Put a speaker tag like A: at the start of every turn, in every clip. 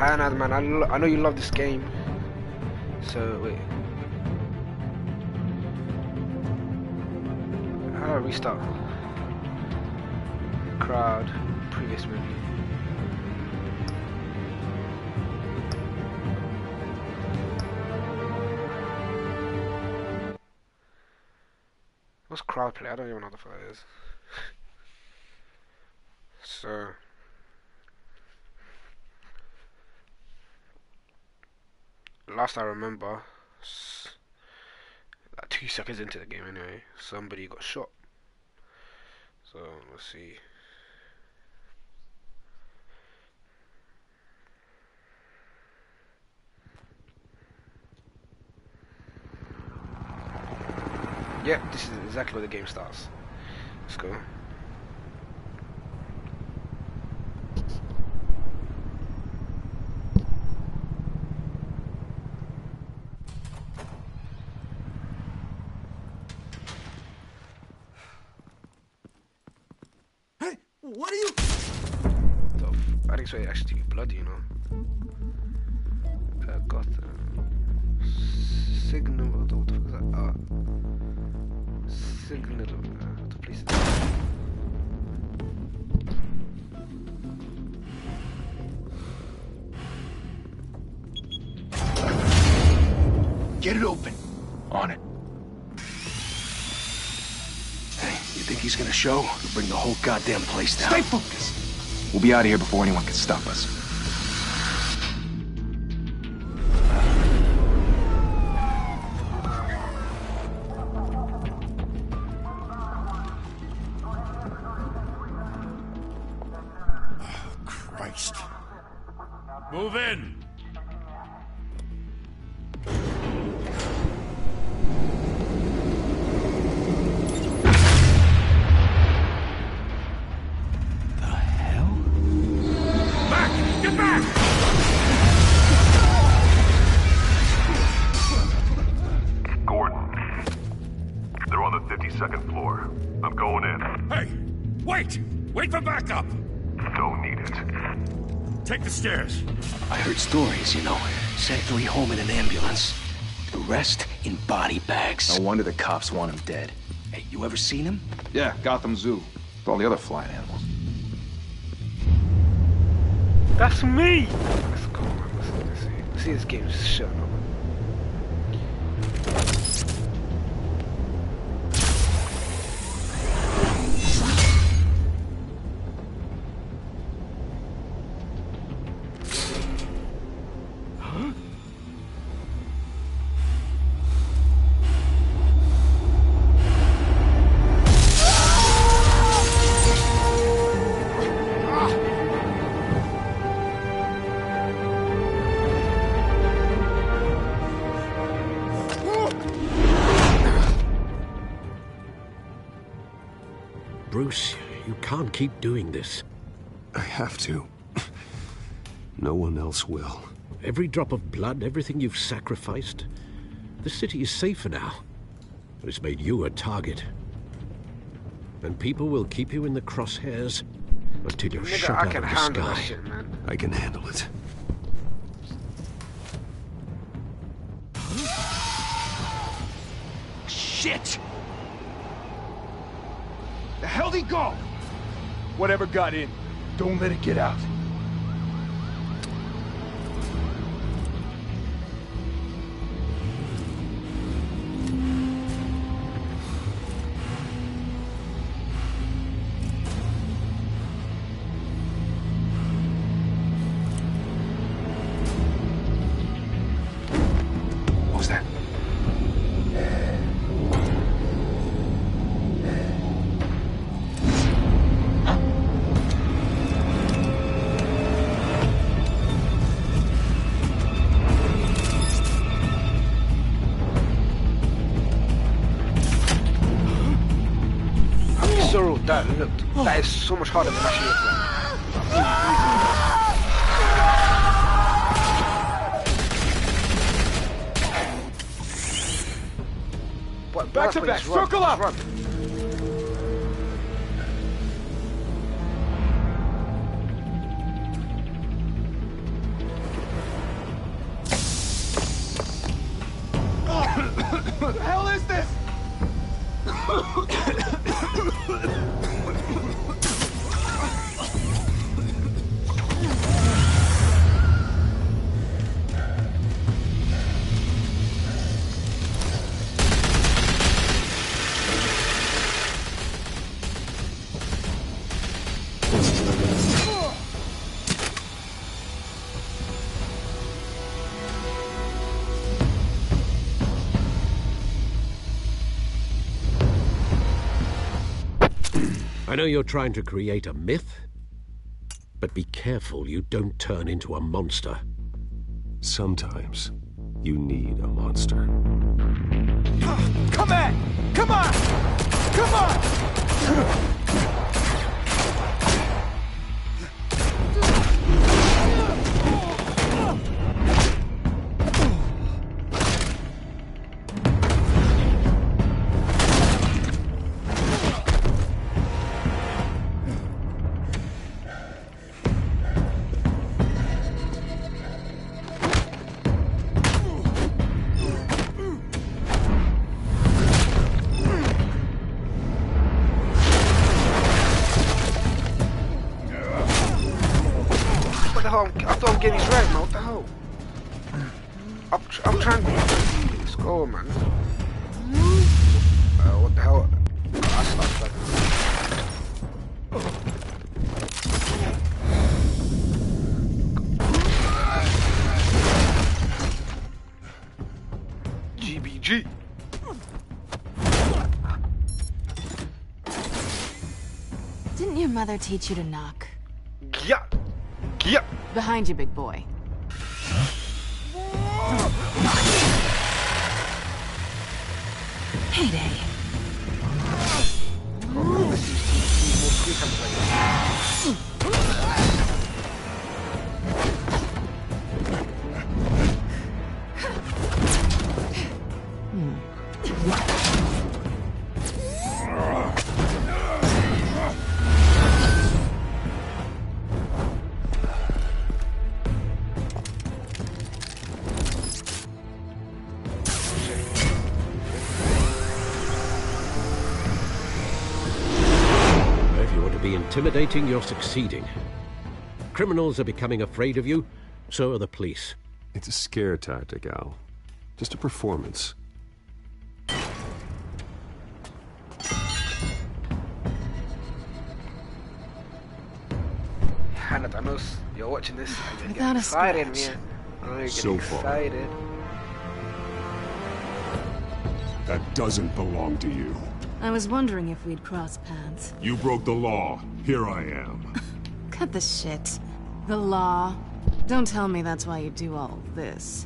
A: Hannah, man, I know you love this game. So, wait. How do I restart? Crowd, previous menu. What's crowd play? I don't even know what the fuck it is. So last I remember, like 2 seconds into the game anyway, somebody got shot. So let's see. Yeah, this is exactly where the game starts. Let's go.
B: Hey, what are you?
A: I think so. It actually be bloody, you know. Got signal. What the fuck is that? Signal. The police.
B: Get it open. On it. Hey, you think he's gonna show? He'll bring the whole goddamn place down. Stay focused. We'll be out of here before anyone can stop us. Christ.
C: Move in!
B: The hell?
C: Back! Get back!
D: Gordon. They're on the 52nd floor. I'm going in.
C: Hey! Wait! Wait for backup!
D: Don't need it.
C: Take the stairs.
B: I heard stories, you know. Sent 3 home in an ambulance. The rest in body bags. No wonder the cops want him dead. Hey, you ever seen him?
E: Yeah, Gotham Zoo. With all the other flying animals.
A: That's me! Let's go, man. Let's see this game's shit, man.
F: Bruce, you can't keep doing this.
G: I have to. No one else will.
F: Every drop of blood, everything you've sacrificed. The city is safer now. But it's made you a target. And people will keep you in the crosshairs until you're
A: Nigga,
F: shot
A: I
F: out
A: can
F: of the
A: handle that
F: sky.
A: shit, man.
G: I can handle it.
B: Shit! The hell'd he go? Whatever got in, don't let it get out. What was that?
A: So that looked. That is so much harder than actually looks like. But
B: Back to back, circle up!
A: Run.
F: I know you're trying to create a myth, but be careful you don't turn into a monster.
G: Sometimes you need a monster.
B: Come on! Come on! Come on!
A: I thought I'm getting this right, man. What the hell? I'm trying to... Let's go, man. What the hell? I stopped. GBG.
H: Didn't your mother teach you to knock?
A: Yeah. Yeah.
H: Behind you, big boy. Heyday.
F: Intimidating, you're succeeding. Criminals are becoming afraid of you, so are the police.
G: It's a scare tactic, Al. Just a performance.
A: Hannah, I know you're watching this. I'm
H: Without
A: getting
H: a
A: excited,
H: scratch.
A: man. I'm getting
G: So far.
A: excited.
C: That doesn't belong to you.
H: I was wondering if we'd cross paths.
C: You broke the law. Here I am.
H: Cut the shit. The law. Don't tell me that's why you do all this.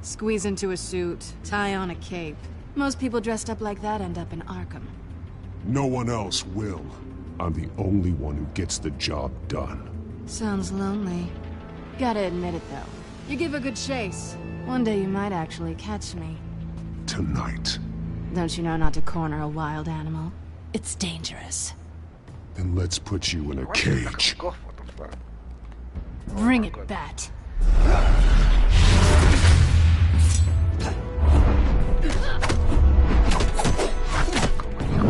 H: Squeeze into a suit, tie on a cape. Most people dressed up like that end up in Arkham.
C: No one else will. I'm the only one who gets the job done.
H: Sounds lonely. Gotta admit it, though. You give a good chase. One day you might actually catch me.
C: Tonight.
H: Don't you know not to corner a wild animal? It's dangerous.
C: Then let's put you in a cage.
A: What the fuck?
H: Bring it, Bat.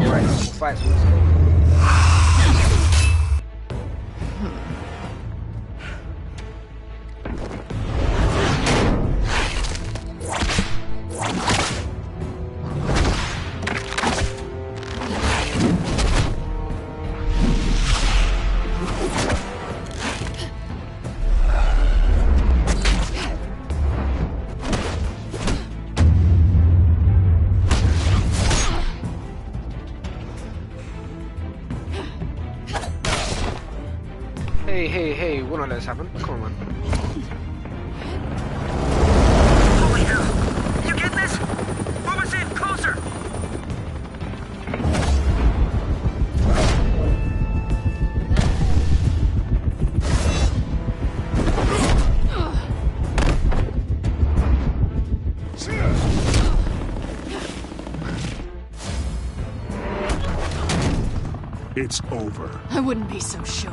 A: Right, fight. Hey, we don't let this happen. Come on, man.
I: Over here. You get this? Move us in, closer.
C: It's over.
H: I wouldn't be so sure.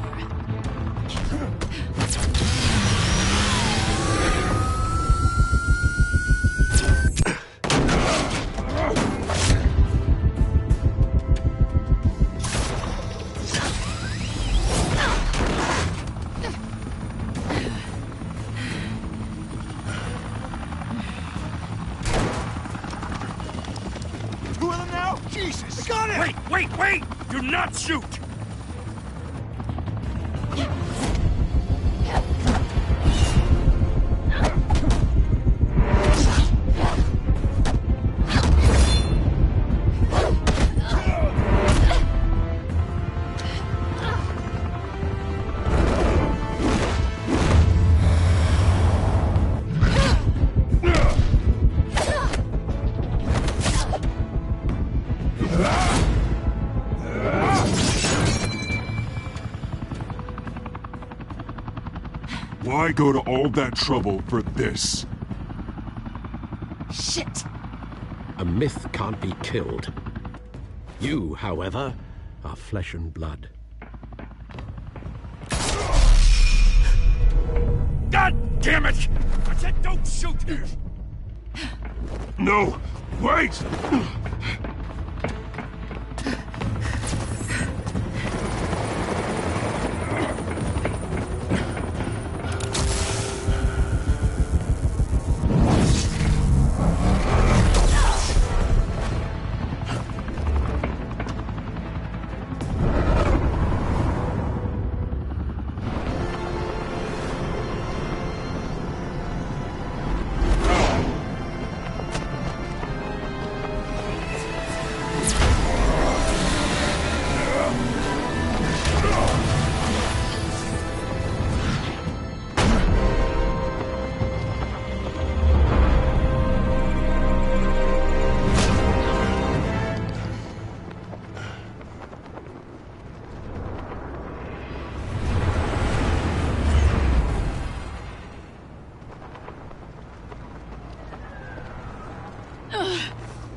C: Two of them now? Jesus! I got it! Wait! Do not shoot! Why go to all that trouble for this?
H: Shit!
F: A myth can't be killed. You, however, are flesh and blood.
C: God damn it! I said don't shoot! No! Wait!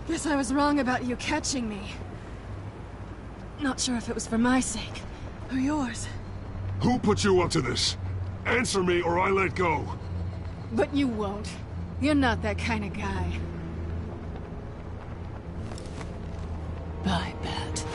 H: Guess I was wrong about you catching me. Not sure if it was for my sake, or yours.
C: Who put you up to this? Answer me or I let go.
H: But you won't. You're not that kind of guy. I bet.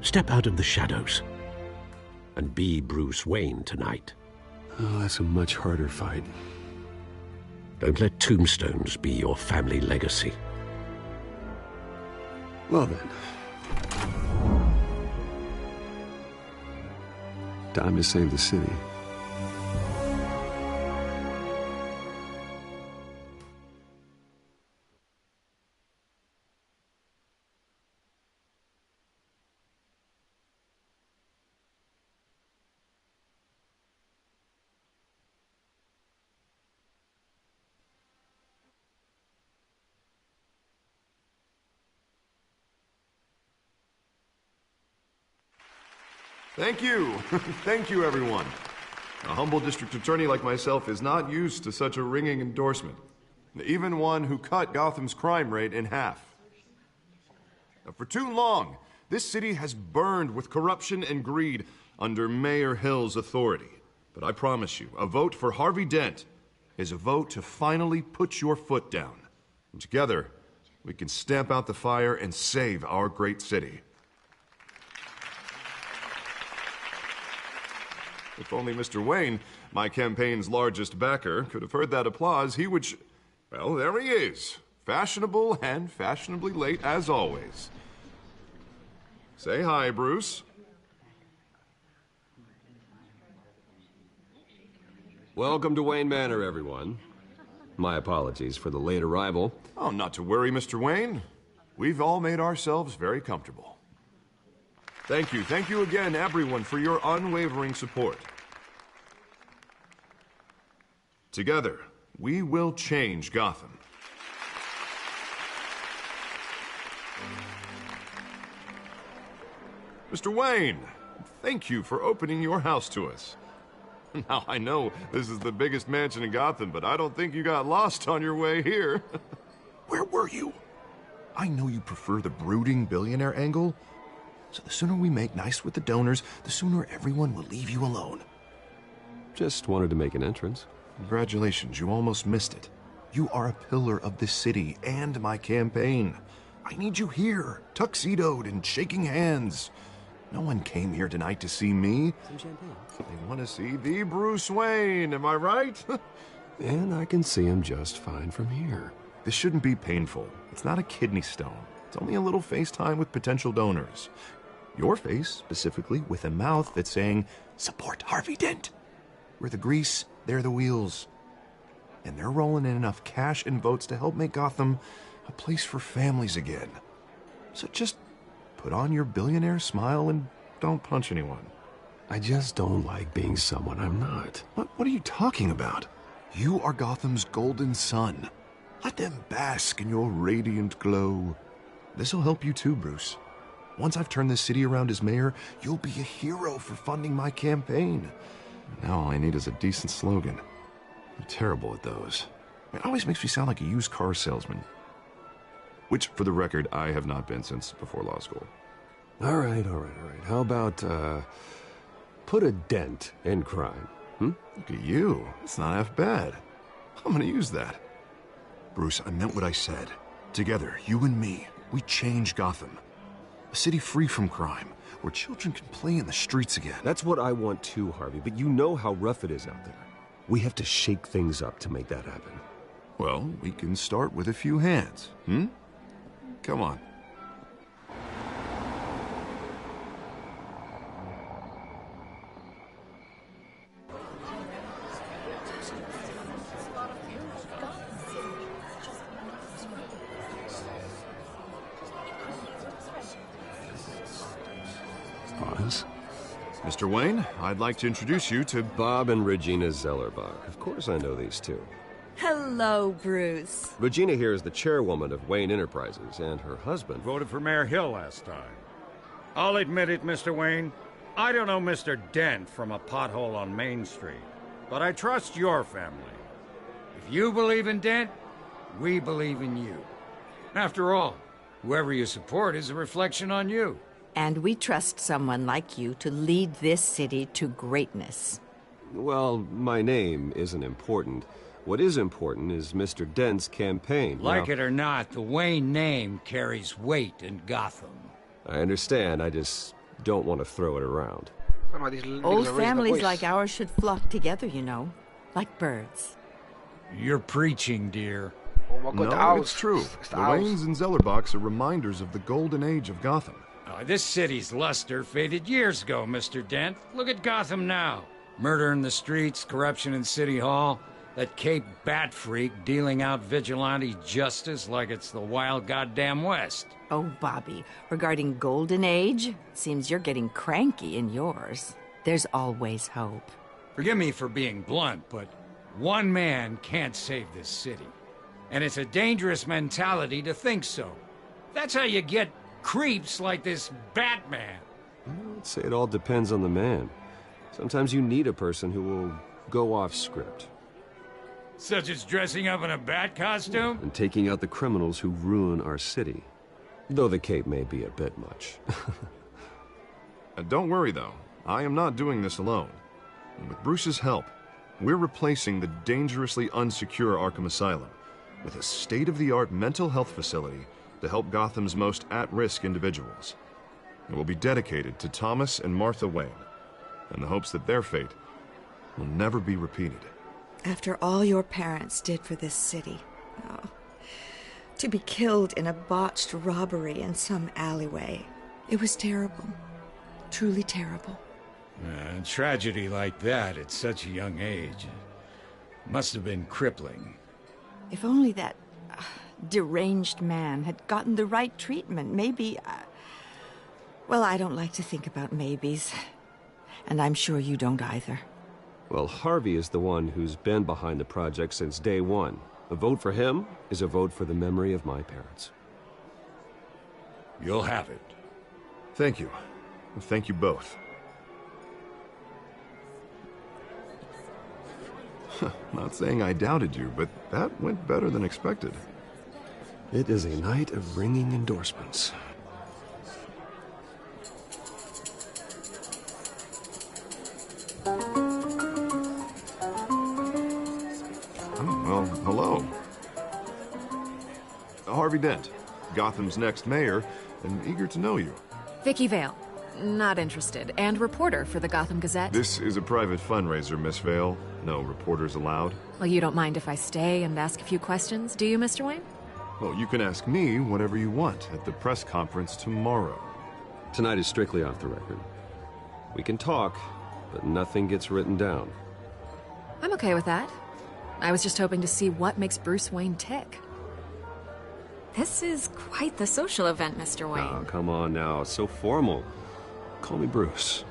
F: Step out of the shadows and be Bruce Wayne tonight.
G: Oh, that's a much harder fight.
F: Don't let tombstones be your family legacy.
G: Well then. Time to save the city.
D: Thank you. Thank you, everyone. A humble district attorney like myself is not used to such a ringing endorsement. Even one who cut Gotham's crime rate in half. For too long, this city has burned with corruption and greed under Mayor Hill's authority. But I promise you, a vote for Harvey Dent is a vote to finally put your foot down. And together, we can stamp out the fire and save our great city. If only Mr. Wayne, my campaign's largest backer, could have heard that applause, he would well, there he is. Fashionable and fashionably late as always. Say hi, Bruce.
G: Welcome to Wayne Manor, everyone. My apologies for the late arrival.
D: Oh, not to worry, Mr. Wayne. We've all made ourselves very comfortable. Thank you again, everyone, for your unwavering support. Together, we will change Gotham. Mr. Wayne, thank you for opening your house to us. Now, I know this is the biggest mansion in Gotham, but I don't think you got lost on your way here. Where were you? I know you prefer the brooding billionaire angle, so the sooner we make nice with the donors, the sooner everyone will leave you alone.
G: Just wanted to make an entrance.
D: Congratulations, you almost missed it. You are a pillar of this city and my campaign. I need you here, tuxedoed and shaking hands. No one came here tonight to see me.
G: Some champagne.
D: They want to see the Bruce Wayne, am I right?
G: And I can see him just fine from here.
D: This shouldn't be painful. It's not a kidney stone. It's only a little FaceTime with potential donors. Your face, specifically, with a mouth that's saying, support Harvey Dent. We're the grease, they're the wheels. And they're rolling in enough cash and votes to help make Gotham a place for families again. So just put on your billionaire smile and don't punch anyone.
G: I just don't like being someone I'm not.
D: What are you talking about? You are Gotham's golden sun. Let them bask in your radiant glow. This'll help you too, Bruce. Once I've turned this city around as mayor, you'll be a hero for funding my campaign. Now all I need is a decent slogan. I'm terrible at those. It always makes me sound like a used car salesman. Which, for the record, I have not been since before law school.
G: All right. How about, put a dent in crime,
D: Look at you. It's not half bad. I'm gonna use that. Bruce, I meant what I said. Together, you and me, we change Gotham. A city free from crime, where children can play in the streets again.
G: That's what I want too, Harvey, but you know how rough it is out there. We have to shake things up to make that happen.
D: Well, we can start with a few hands, Come on.
G: Boss?
D: Mr. Wayne, I'd like to introduce you to
G: Bob and Regina Zellerbach. Of course I know these two.
J: Hello, Bruce.
G: Regina here is the chairwoman of Wayne Enterprises, and her husband...
K: Voted for Mayor Hill last time. I'll admit it, Mr. Wayne. I don't know Mr. Dent from a pothole on Main Street, but I trust your family. If you believe in Dent, we believe in you. After all, whoever you support is a reflection on you.
J: And we trust someone like you to lead this city to greatness.
G: Well, my name isn't important. What is important is Mr. Dent's campaign.
K: Like it or not, the Wayne name carries weight in Gotham.
G: I understand, I just don't want to throw it around.
J: Old families like ours should flock together, you know. Like birds.
K: You're preaching, dear.
A: Oh my God, the
D: No,
A: owls.
D: it's true.
A: It's
D: The
A: the owls.
D: Waynes and Zellerbachs are reminders of the golden age of Gotham.
K: This city's luster faded years ago, Mr. Dent. Look at Gotham now. Murder in the streets, corruption in City Hall, that Cape Bat freak dealing out vigilante justice like it's the wild goddamn West.
J: Oh, Bobby, regarding Golden Age, seems you're getting cranky in yours. There's always hope.
K: Forgive me for being blunt, but one man can't save this city. And it's a dangerous mentality to think so. That's how you get creeps like this Batman.
G: I'd say it all depends on the man. Sometimes you need a person who will go off script.
K: Such as dressing up in a bat costume?
G: And taking out the criminals who ruin our city. Though the cape may be a bit much.
D: Don't worry, though. I am not doing this alone. And with Bruce's help, we're replacing the dangerously unsecure Arkham Asylum with a state-of-the-art mental health facility to help Gotham's most at-risk individuals. It will be dedicated to Thomas and Martha Wayne, in the hopes that their fate will never be repeated.
L: After all your parents did for this city, to be killed in a botched robbery in some alleyway, it was terrible. Truly terrible.
K: A tragedy like that at such a young age must have been crippling.
J: If only that deranged man had gotten the right treatment, maybe... well, I don't like to think about maybes. And I'm sure you don't either.
G: Well, Harvey is the one who's been behind the project since day one. A vote for him is a vote for the memory of my parents.
K: You'll have it.
D: Thank you. Thank you both. Not saying I doubted you, but that went better than expected.
G: It is a night of ringing endorsements.
D: Well, hello. Harvey Dent, Gotham's next mayor, and eager to know you.
H: Vicky Vale. Not interested. And reporter for the Gotham Gazette.
D: This is a private fundraiser, Miss Vale. No reporters allowed.
H: Well, you don't mind if I stay and ask a few questions, do you, Mr. Wayne?
D: Well, you can ask me whatever you want at the press conference tomorrow.
G: Tonight is strictly off the record. We can talk, but nothing gets written down.
H: I'm okay with that. I was just hoping to see what makes Bruce Wayne tick.
M: This is quite the social event, Mr. Wayne.
G: Oh, come on now. It's so formal. Call me Bruce.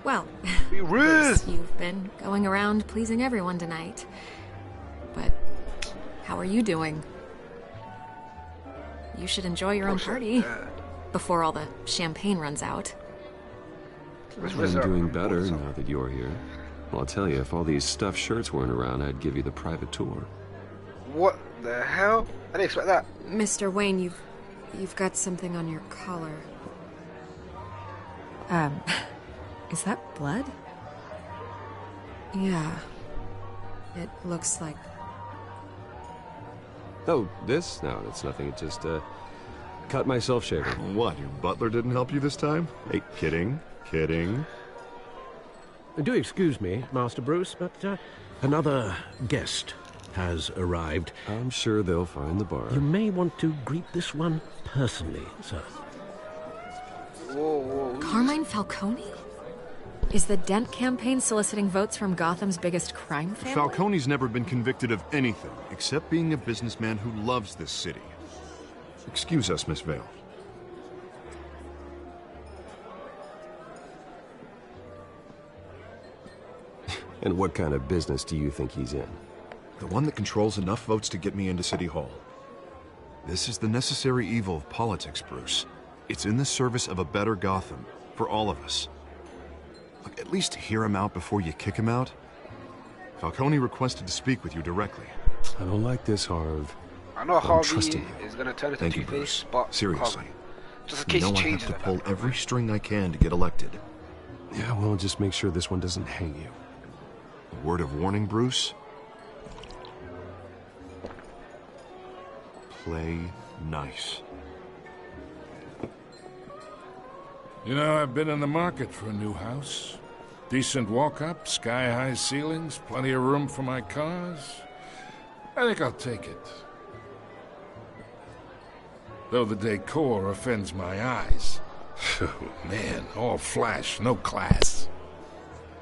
M: Well,
A: Be rude.
M: you've been going around pleasing everyone tonight. But how are you doing? You should enjoy your own party before all the champagne runs out.
G: I'm doing better now that you're here. Well, I'll tell you, if all these stuffed shirts weren't around, I'd give you the private tour.
A: What the hell? I didn't expect that.
M: Mr. Wayne, you've got something on your collar. Is that blood? Yeah. It looks like...
G: Oh, this? No, that's nothing. It just, cut myself shaving.
D: What, your butler didn't help you this time? Hey, kidding.
F: Do excuse me, Master Bruce, but another guest has arrived.
G: I'm sure they'll find the bar.
F: You may want to greet this one personally, sir.
A: Whoa.
M: Carmine Falcone? Is the Dent campaign soliciting votes from Gotham's biggest crime family?
D: Falcone's never been convicted of anything, except being a businessman who loves this city. Excuse us, Miss Vale.
G: And what kind of business do you think he's in?
D: The one that controls enough votes to get me into City Hall. This is the necessary evil of politics, Bruce. It's in the service of a better Gotham, for all of us. Look, at least hear him out before you kick him out. Falcone requested to speak with you directly.
G: I don't like this, Harv.
A: I know Harvey
G: trusting
A: is gonna turn into
D: Thank you,
A: Two-Face,
D: Bruce.
A: but
D: Seriously.
A: just in
D: You
A: case
D: know
A: he
D: I have
A: changes
D: to
A: it.
D: pull every string I can to get elected.
G: Yeah, well, just make sure this one doesn't hang you.
D: A word of warning, Bruce. Play nice.
N: You know, I've been in the market for a new house. Decent walk-up, sky-high ceilings, plenty of room for my cars. I think I'll take it. Though the decor offends my eyes. Oh, man, all flash, no class.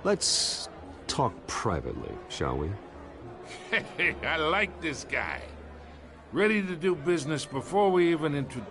G: Let's talk privately, shall we?
N: Hey, I like this guy. Ready to do business before we even introduce...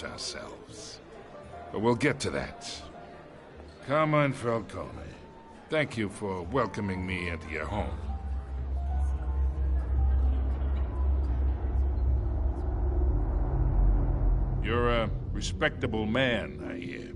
N: ourselves. But we'll get to that. Carmine Falcone, thank you for welcoming me into your home. You're a respectable man, I hear.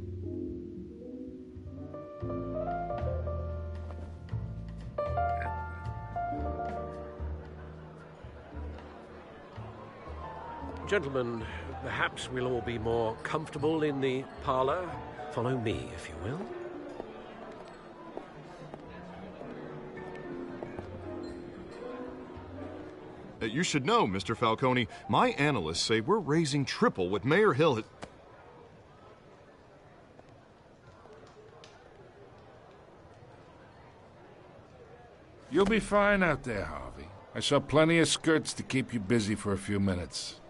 F: Gentlemen, perhaps we'll all be more comfortable in the parlor. Follow me, if you will.
D: You should know, Mr. Falcone, my analysts say we're raising triple what Mayor Hill had...
N: You'll be fine out there, Harvey. I saw plenty of skirts to keep you busy for a few minutes.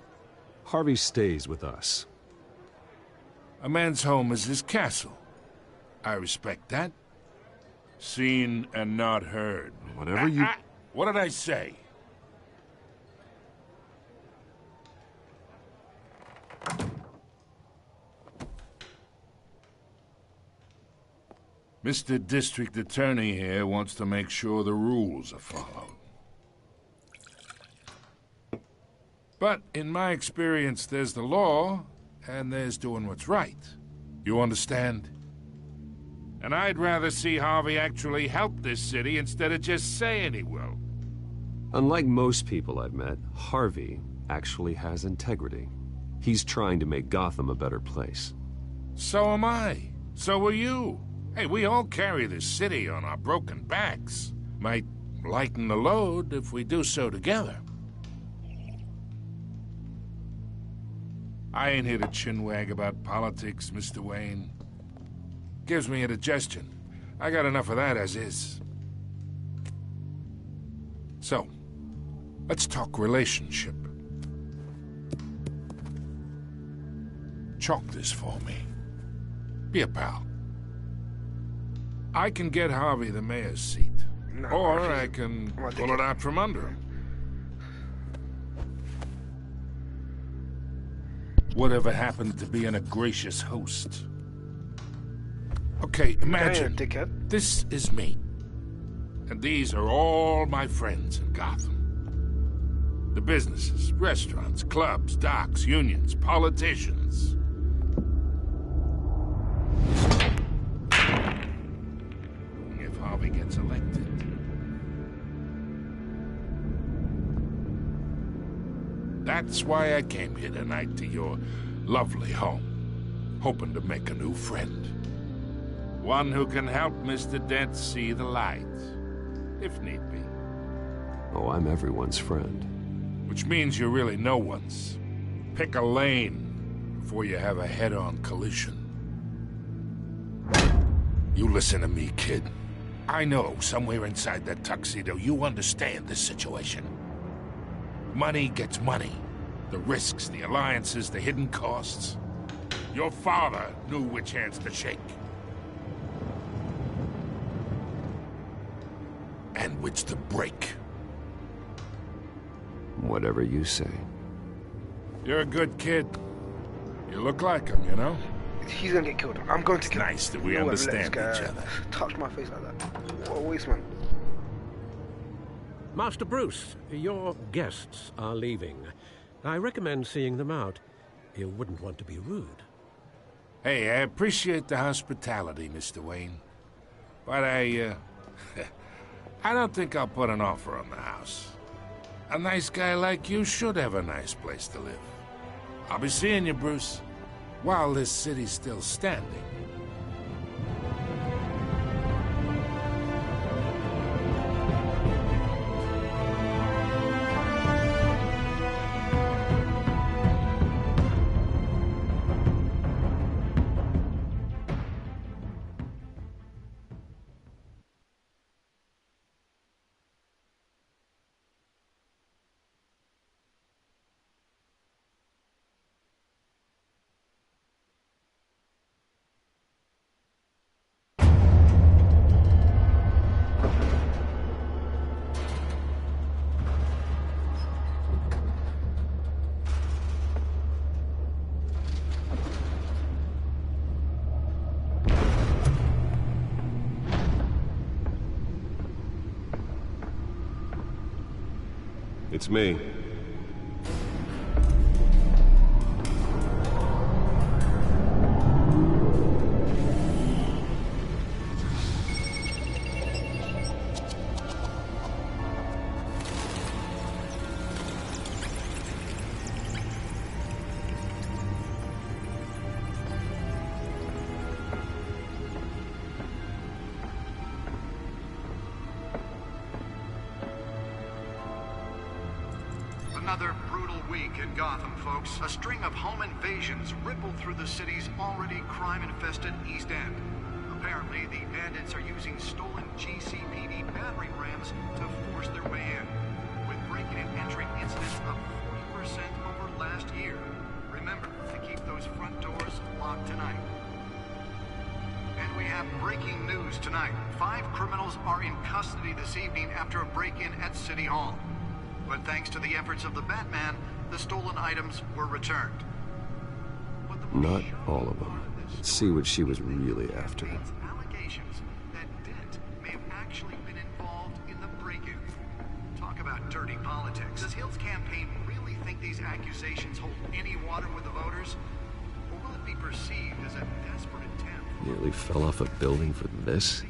G: Harvey stays with us.
N: A man's home is his castle. I respect that. Seen and not heard.
D: Whatever you...
N: What did I say? Mr. District Attorney here wants to make sure the rules are followed. But in my experience, there's the law, and there's doing what's right. You understand? And I'd rather see Harvey actually help this city instead of just saying he will.
G: Unlike most people I've met, Harvey actually has integrity. He's trying to make Gotham a better place.
N: So am I. So are you. Hey, we all carry this city on our broken backs. Might lighten the load if we do so together. I ain't here to chinwag about politics, Mr. Wayne. Gives me indigestion. I got enough of that as is. So, let's talk relationship. Chalk this for me. Be a pal. I can get Harvey the mayor's seat.
A: No,
N: or I can pull it out from under him. Whatever happened to being a gracious host? Okay, imagine this is me. And these are all my friends in Gotham. The businesses, restaurants, clubs, docks, unions, politicians. If Harvey gets elected. That's why I came here tonight to your lovely home, hoping to make a new friend. One who can help Mr. Dent see the light, if need be.
G: Oh, I'm everyone's friend.
N: Which means you're really no one's. Pick a lane before you have a head-on collision. You listen to me, kid. I know somewhere inside that tuxedo you understand this situation. Money gets money. The risks, the alliances, the hidden costs. Your father knew which hands to shake. And which to break.
G: Whatever you say.
N: You're a good kid. You look like him, you know?
A: He's gonna get killed. I'm going to kill him.
N: Nice that we understand each other.
A: Touch my face like that. What a waste, man.
F: Master Bruce, your guests are leaving. I recommend seeing them out. You wouldn't want to be rude.
N: Hey, I appreciate the hospitality, Mr. Wayne. But I don't think I'll put an offer on the house. A nice guy like you should have a nice place to live. I'll be seeing you, Bruce, while this city's still standing.
G: It's me.
O: Another brutal week in Gotham, folks. A string of home invasions rippled through the city's already crime-infested East End. Apparently, the bandits are using stolen GCPD battering rams to force their way in, with breaking and entering incidents up 40% over last year. Remember to keep those front doors locked tonight. And we have breaking news tonight. 5 criminals are in custody this evening after a break-in at City Hall. But thanks to the efforts of the Batman, the stolen items were returned.
G: Not all of them. Let's see what she was really after.
O: Allegations that Dent may have actually been involved in the break-in. Talk about dirty politics. Does Hill's campaign really think these accusations hold any water with the voters? Or will it be perceived as a desperate attempt?
G: Nearly fell off a building for this?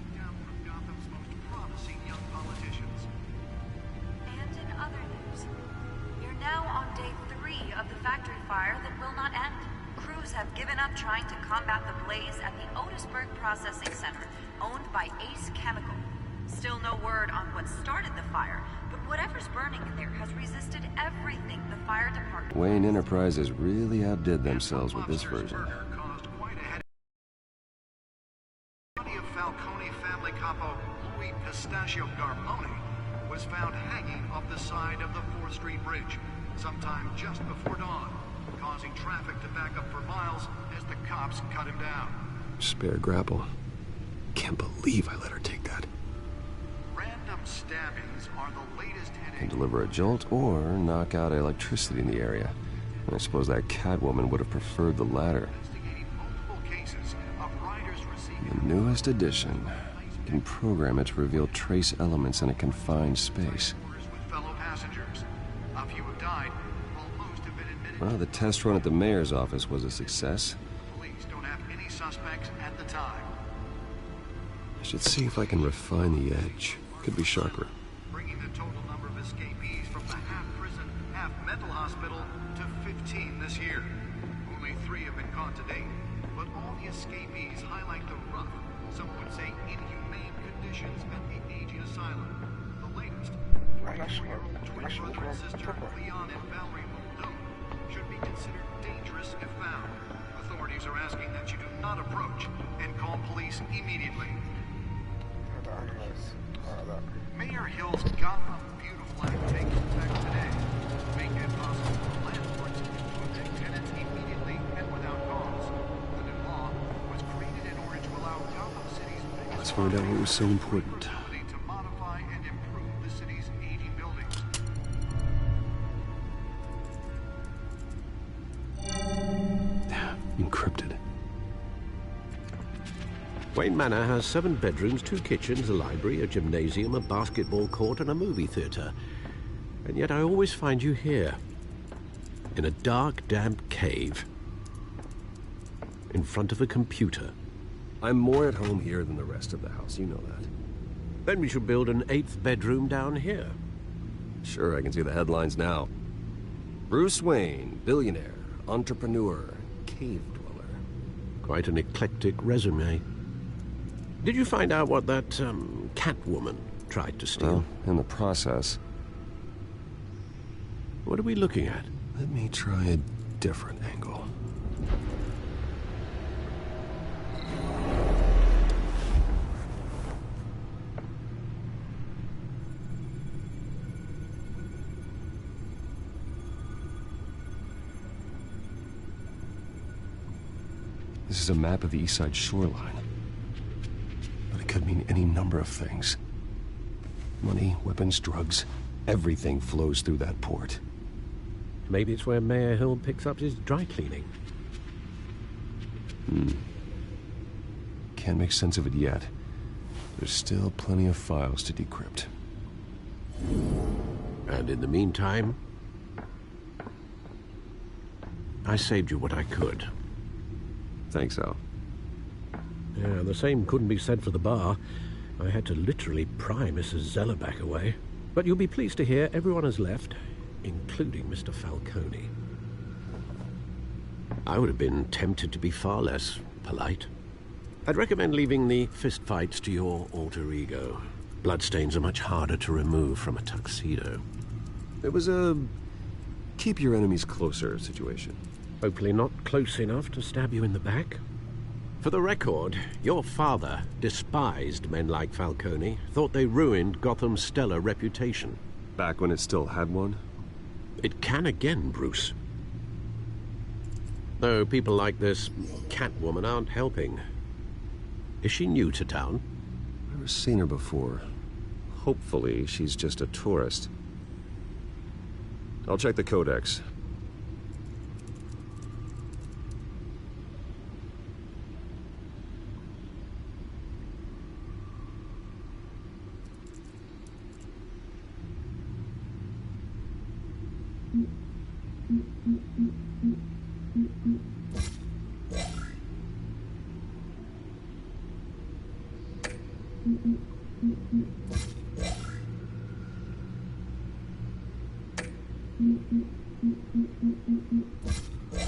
P: Have given up trying to combat the blaze at the Otisburg Processing Center, owned by Ace Chemical. Still no word on what started the fire, but whatever's burning in there has resisted everything the fire department...
G: Wayne Enterprises really outdid themselves with this version.
O: Body of Falcone family capo Louis Pistachio Garpone was found hanging off the side of the 4th Street Bridge sometime just before dawn, causing traffic to back up for miles as the cops cut him down.
G: Spare grapple. Can't believe I let her take that.
O: Random stabbings are the latest
G: Can
O: headache.
G: deliver a jolt or knock out electricity in the area. I suppose that Catwoman would have preferred the latter.
O: Cases of riders receiving
G: The newest addition can program it to reveal trace elements in a confined space.
O: with fellow passengers. A few have died, while most have been admitted.
G: Well, the test run at the mayor's office was a success.
O: Police don't have any suspects at the time.
G: I should see if I can refine the edge. Could be sharper.
O: Bringing the total number of escapees from the half-prison, half-mental hospital to 15 this year. Only 3 have been caught to date, but all the escapees highlight the rough, some would say inhumane conditions at the aging asylum. The latest, 44-year-old twin brother and sister Leon and Valerie Muldoon should be considered dangerous if found. Authorities are asking that you do not approach and call police immediately. Mayor Hill's Gotham Beautiful Act takes effect today, making it possible for landlords to evict tenants immediately and without cause. The new law was created in order to allow Gotham City's biggest
G: Let's find out what was so important.
O: ability to modify and improve the city's aging buildings.
G: Encrypted.
F: Wayne Manor has 7 bedrooms, 2 kitchens, a library, a gymnasium, a basketball court, and a movie theater. And yet I always find you here, in a dark, damp cave, in front of a computer.
G: I'm more at home here than the rest of the house, you know that.
F: Then we should build an 8th bedroom down here.
G: Sure, I can see the headlines now. Bruce Wayne, billionaire, entrepreneur, cave dweller.
F: Quite an eclectic resume. Did you find out what that, Catwoman tried to steal?
G: Well, in the process.
F: What are we looking at?
G: Let me try a different angle. This is a map of the East Side shoreline. But it could mean any number of things. Money, weapons, drugs, everything flows through that port.
F: Maybe it's where Mayor Hill picks up his dry cleaning.
G: Can't make sense of it yet. There's still plenty of files to decrypt.
F: And in the meantime, I saved you what I could.
G: Thanks, Al.
F: Yeah, the same couldn't be said for the bar. I had to literally pry Mrs. Zellerback away. But you'll be pleased to hear everyone has left, including Mr. Falcone. I would have been tempted to be far less polite. I'd recommend leaving the fistfights to your alter ego. Bloodstains are much harder to remove from a tuxedo.
G: It was a keep your enemies closer situation.
F: Hopefully not close enough to stab you in the back. For the record, your father despised men like Falcone, thought they ruined Gotham's stellar reputation.
G: Back when it still had one?
F: It can again, Bruce. Though people like this Catwoman aren't helping. Is she new to town?
G: Never seen her before. Hopefully she's just a tourist. I'll check the codex.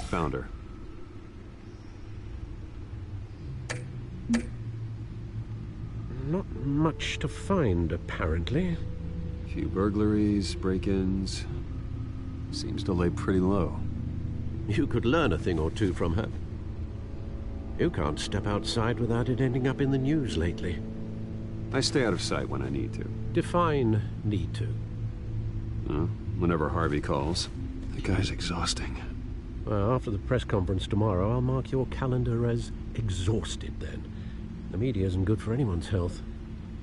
G: Found her.
F: Not much to find, apparently.
G: Few burglaries, break-ins. Seems to lay pretty low.
F: You could learn a thing or two from her. You can't step outside without it ending up in the news lately.
G: I stay out of sight when I need to.
F: Define need to.
G: Whenever Harvey calls. The guy's exhausting.
F: Well, after the press conference tomorrow, I'll mark your calendar as exhausted then. The media isn't good for anyone's health.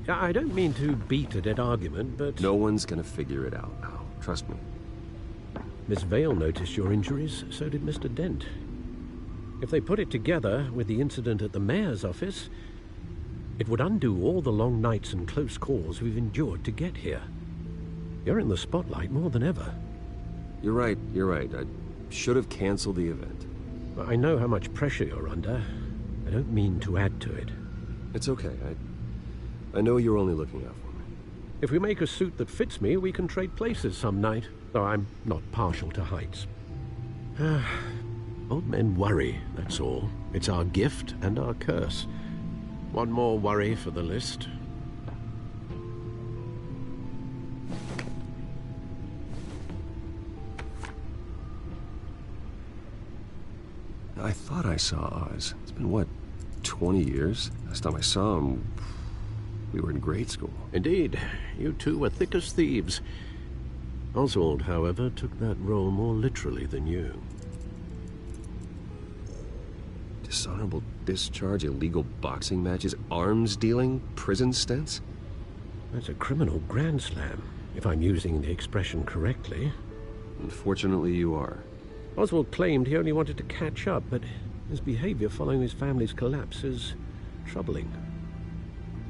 F: I don't mean to beat a dead argument, but...
G: No one's gonna figure it out now. Trust me.
F: Miss Vale noticed your injuries, so did Mr. Dent. If they put it together with the incident at the mayor's office, it would undo all the long nights and close calls we've endured to get here. You're in the spotlight more than ever.
G: You're right. I should have canceled the event.
F: I know how much pressure you're under. I don't mean to add to it.
G: It's okay. I know you're only looking out for me.
F: If we make a suit that fits me, we can trade places some night. Though I'm not partial to heights. Old men worry, that's all. It's our gift and our curse. One more worry for the list.
G: I thought I saw Oz. It's been, what, 20 years? Last time I saw him, we were in grade school.
F: Indeed. You two were thick as thieves. Oswald, however, took that role more literally than you.
G: Dishonorable discharge, illegal boxing matches, arms dealing, prison stints?
F: That's a criminal grand slam, if I'm using the expression correctly.
G: Unfortunately, you are.
F: Oswald claimed he only wanted to catch up, but his behavior following his family's collapse is troubling.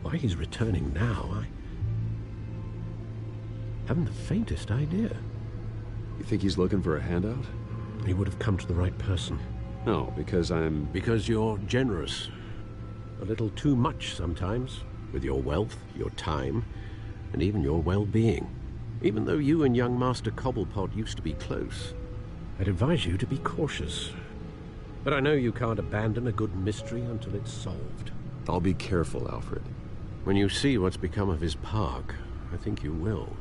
F: Why he's returning now, I haven't the faintest idea.
G: You think he's looking for a handout?
F: He would have come to the right person.
G: No, because I'm...
F: Because you're generous. A little too much sometimes, with your wealth, your time, and even your well-being. Even though you and young Master Cobblepot used to be close, I'd advise you to be cautious. But I know you can't abandon a good mystery until it's solved.
G: I'll be careful, Alfred.
F: When you see what's become of his park, I think you will.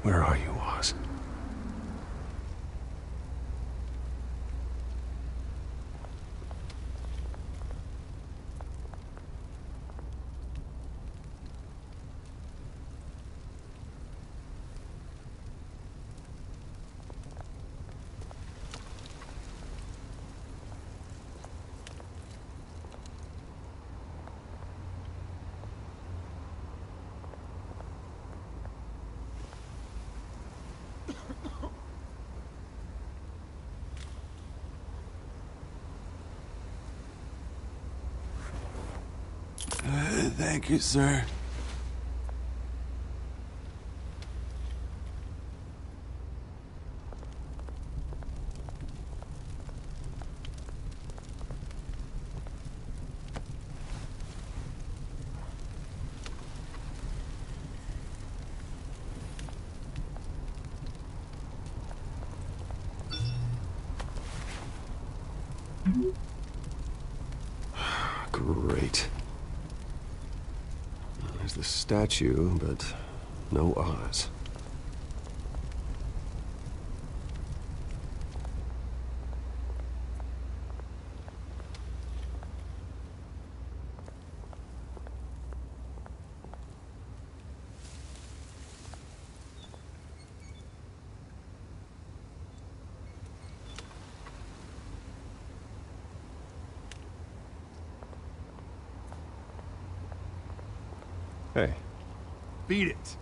G: Where are you, Oz?
Q: Thank you, sir.
G: Great. There's the statue, but no Oz. Hey.
Q: Beat it.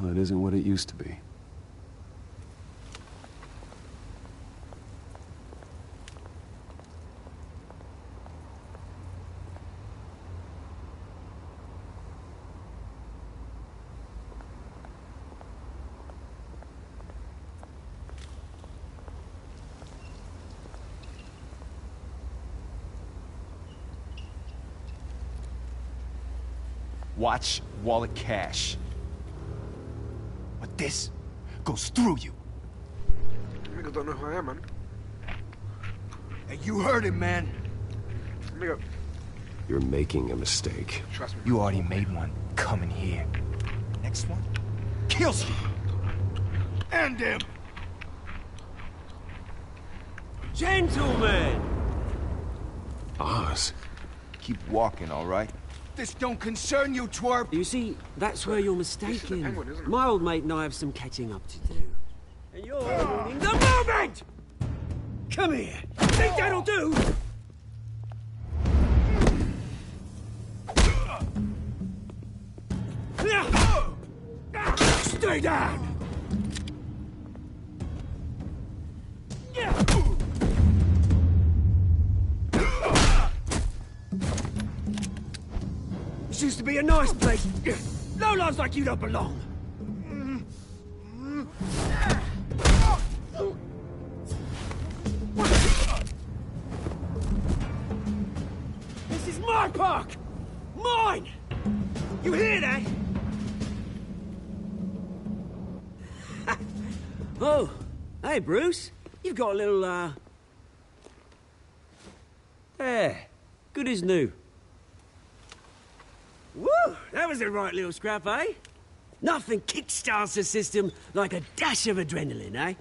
G: Well, it isn't what it used to be.
B: Watch wallet cash. But this goes through you.
A: Nigga don't know who I am, man.
B: Hey, you heard him, man.
A: Nigga.
G: You're making a mistake.
A: Trust me.
B: You already made one coming here. Next one kills you.
Q: End him!
R: Gentlemen!
G: Oz.
B: Keep walking, all right? This don't concern you, twerp!
R: You see, that's where you're mistaken.
A: Penguin, isn't it?
R: My old mate and I have some catching up to do. And you're ruining the moment! Come here! Think that'll do? Stay down! This used to be a nice place. Lowlifes like you don't belong. This is my park! Mine! You hear that? Oh, hey, Bruce. You've got a little, There. Good as new. Woo! That was a right little scrap, eh? Nothing kickstarts the system like a dash of adrenaline, eh?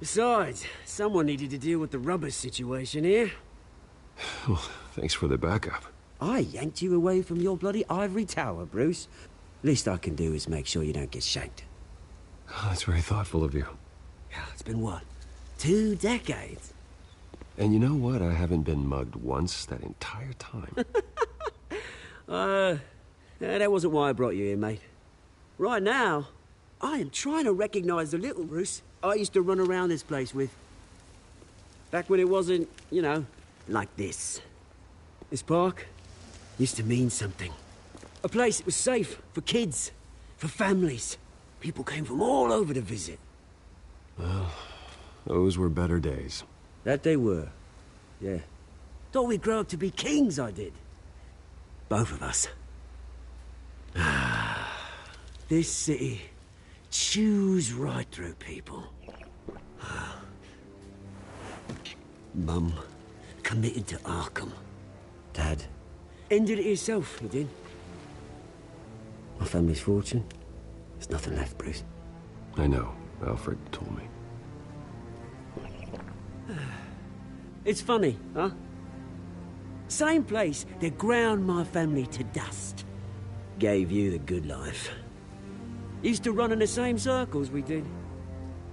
R: Besides, someone needed to deal with the rubber situation here.
G: Well, thanks for the backup.
R: I yanked you away from your bloody ivory tower, Bruce. Least I can do is make sure you don't get shanked.
G: Oh, that's very thoughtful of you.
R: It's been what? 2 decades?
G: And you know what? I haven't been mugged once that entire time.
R: That wasn't why I brought you here, mate. Right now, I am trying to recognize the little Bruce I used to run around this place with. Back when it wasn't, you know, like this. This park used to mean something. A place that was safe for kids, for families. People came from all over to visit.
G: Well, those were better days.
R: That they were. Yeah. Thought we'd grow up to be kings, I did. Both of us. This city chews right through people. Mum committed to Arkham. Dad ended it himself, he did. My family's fortune. There's nothing left, Bruce.
G: I know. Alfred told me.
R: It's funny, huh? Same place that ground my family to dust. Gave you the good life. Used to run in the same circles we did.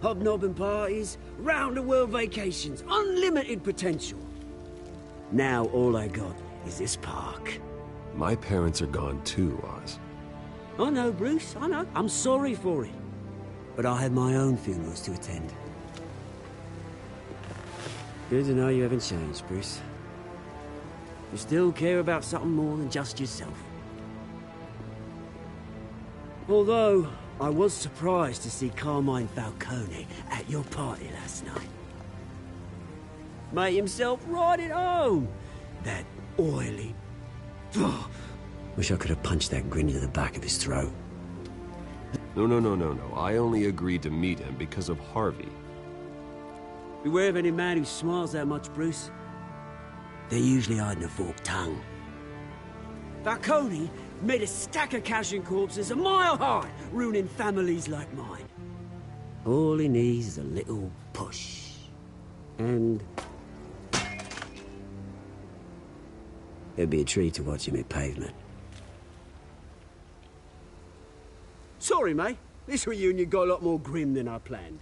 R: Hobnobbing parties, round-the-world vacations, unlimited potential. Now all I got is this park.
G: My parents are gone too, Oz.
R: I know, Bruce, I know. I'm sorry for it. But I had my own funerals to attend. Good to know you haven't changed, Bruce. You still care about something more than just yourself. Although, I was surprised to see Carmine Falcone at your party last night. Made himself right at home. That oily... Wish I could have punched that grin into the back of his throat.
G: No. I only agreed to meet him because of Harvey.
R: Beware of any man who smiles that much, Bruce. They're usually hiding a forked tongue. Falcone made a stack of cash and corpses a mile high, ruining families like mine. All he needs is a little push. And... it'd be a treat to watch him hit pavement. Sorry, mate. This reunion got a lot more grim than I planned.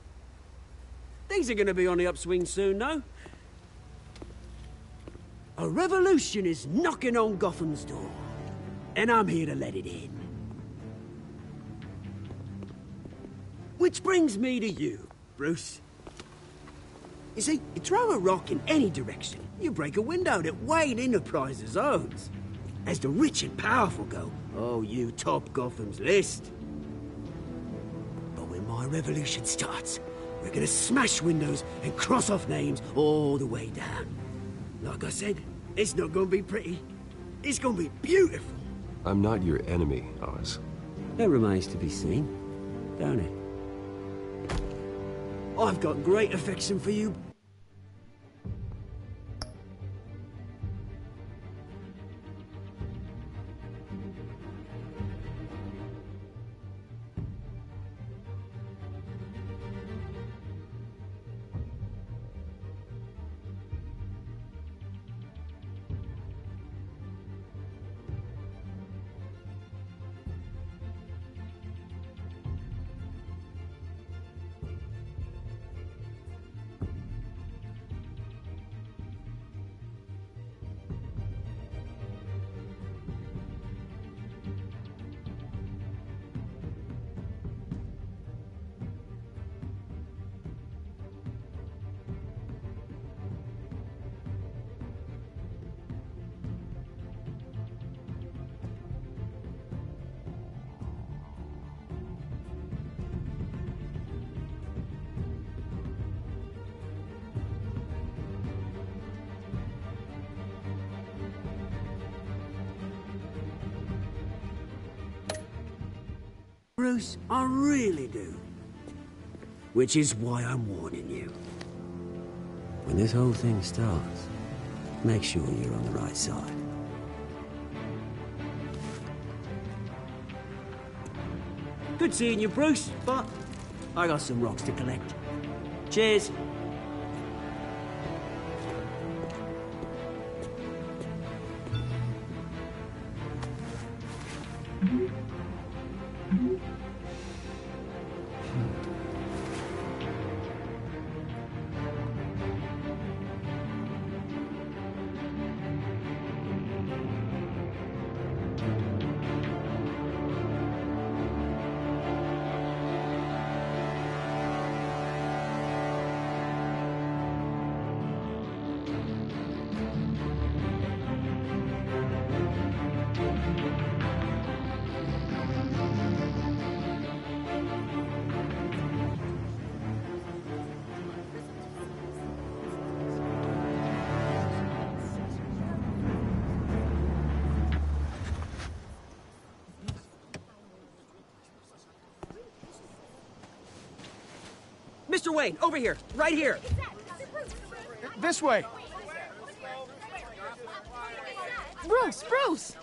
R: Things are gonna be on the upswing soon, though. A revolution is knocking on Gotham's door. And I'm here to let it in. Which brings me to you, Bruce. You see, you throw a rock in any direction, you break a window that Wayne Enterprises owns. As the rich and powerful go, oh, you top Gotham's list. But when my revolution starts, we're gonna smash windows and cross off names all the way down. Like I said, it's not gonna be pretty. It's gonna be beautiful.
G: I'm not your enemy, Oz.
R: That remains to be seen, don't it? I've got great affection for you. Bruce, I really do. Which is why I'm warning you. When this whole thing starts, make sure you're on the right side. Good seeing you, Bruce, but I got some rocks to collect. Cheers. Mr. Wayne, over here, right here.
Q: This way.
H: Bruce!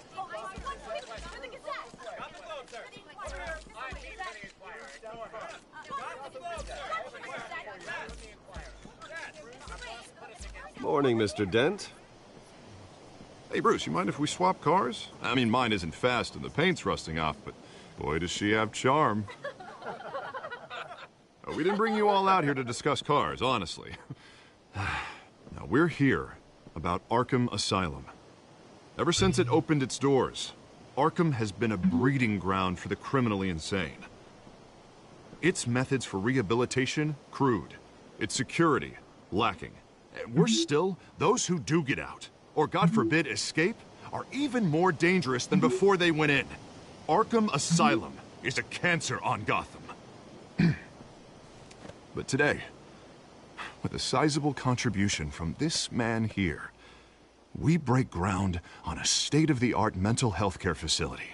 G: Morning, Mr. Dent.
D: Hey, Bruce, you mind if we swap cars? I mean, mine isn't fast and the paint's rusting off, but boy, does she have charm. We didn't bring you all out here to discuss cars, honestly. Now, we're here about Arkham Asylum. Ever since it opened its doors, Arkham has been a breeding ground for the criminally insane. Its methods for rehabilitation, crude. Its security, lacking. And worse still, those who do get out, or God forbid escape, are even more dangerous than before they went in. Arkham Asylum is a cancer on Gotham. But today, with a sizable contribution from this man here, we break ground on a state-of-the-art mental health care facility.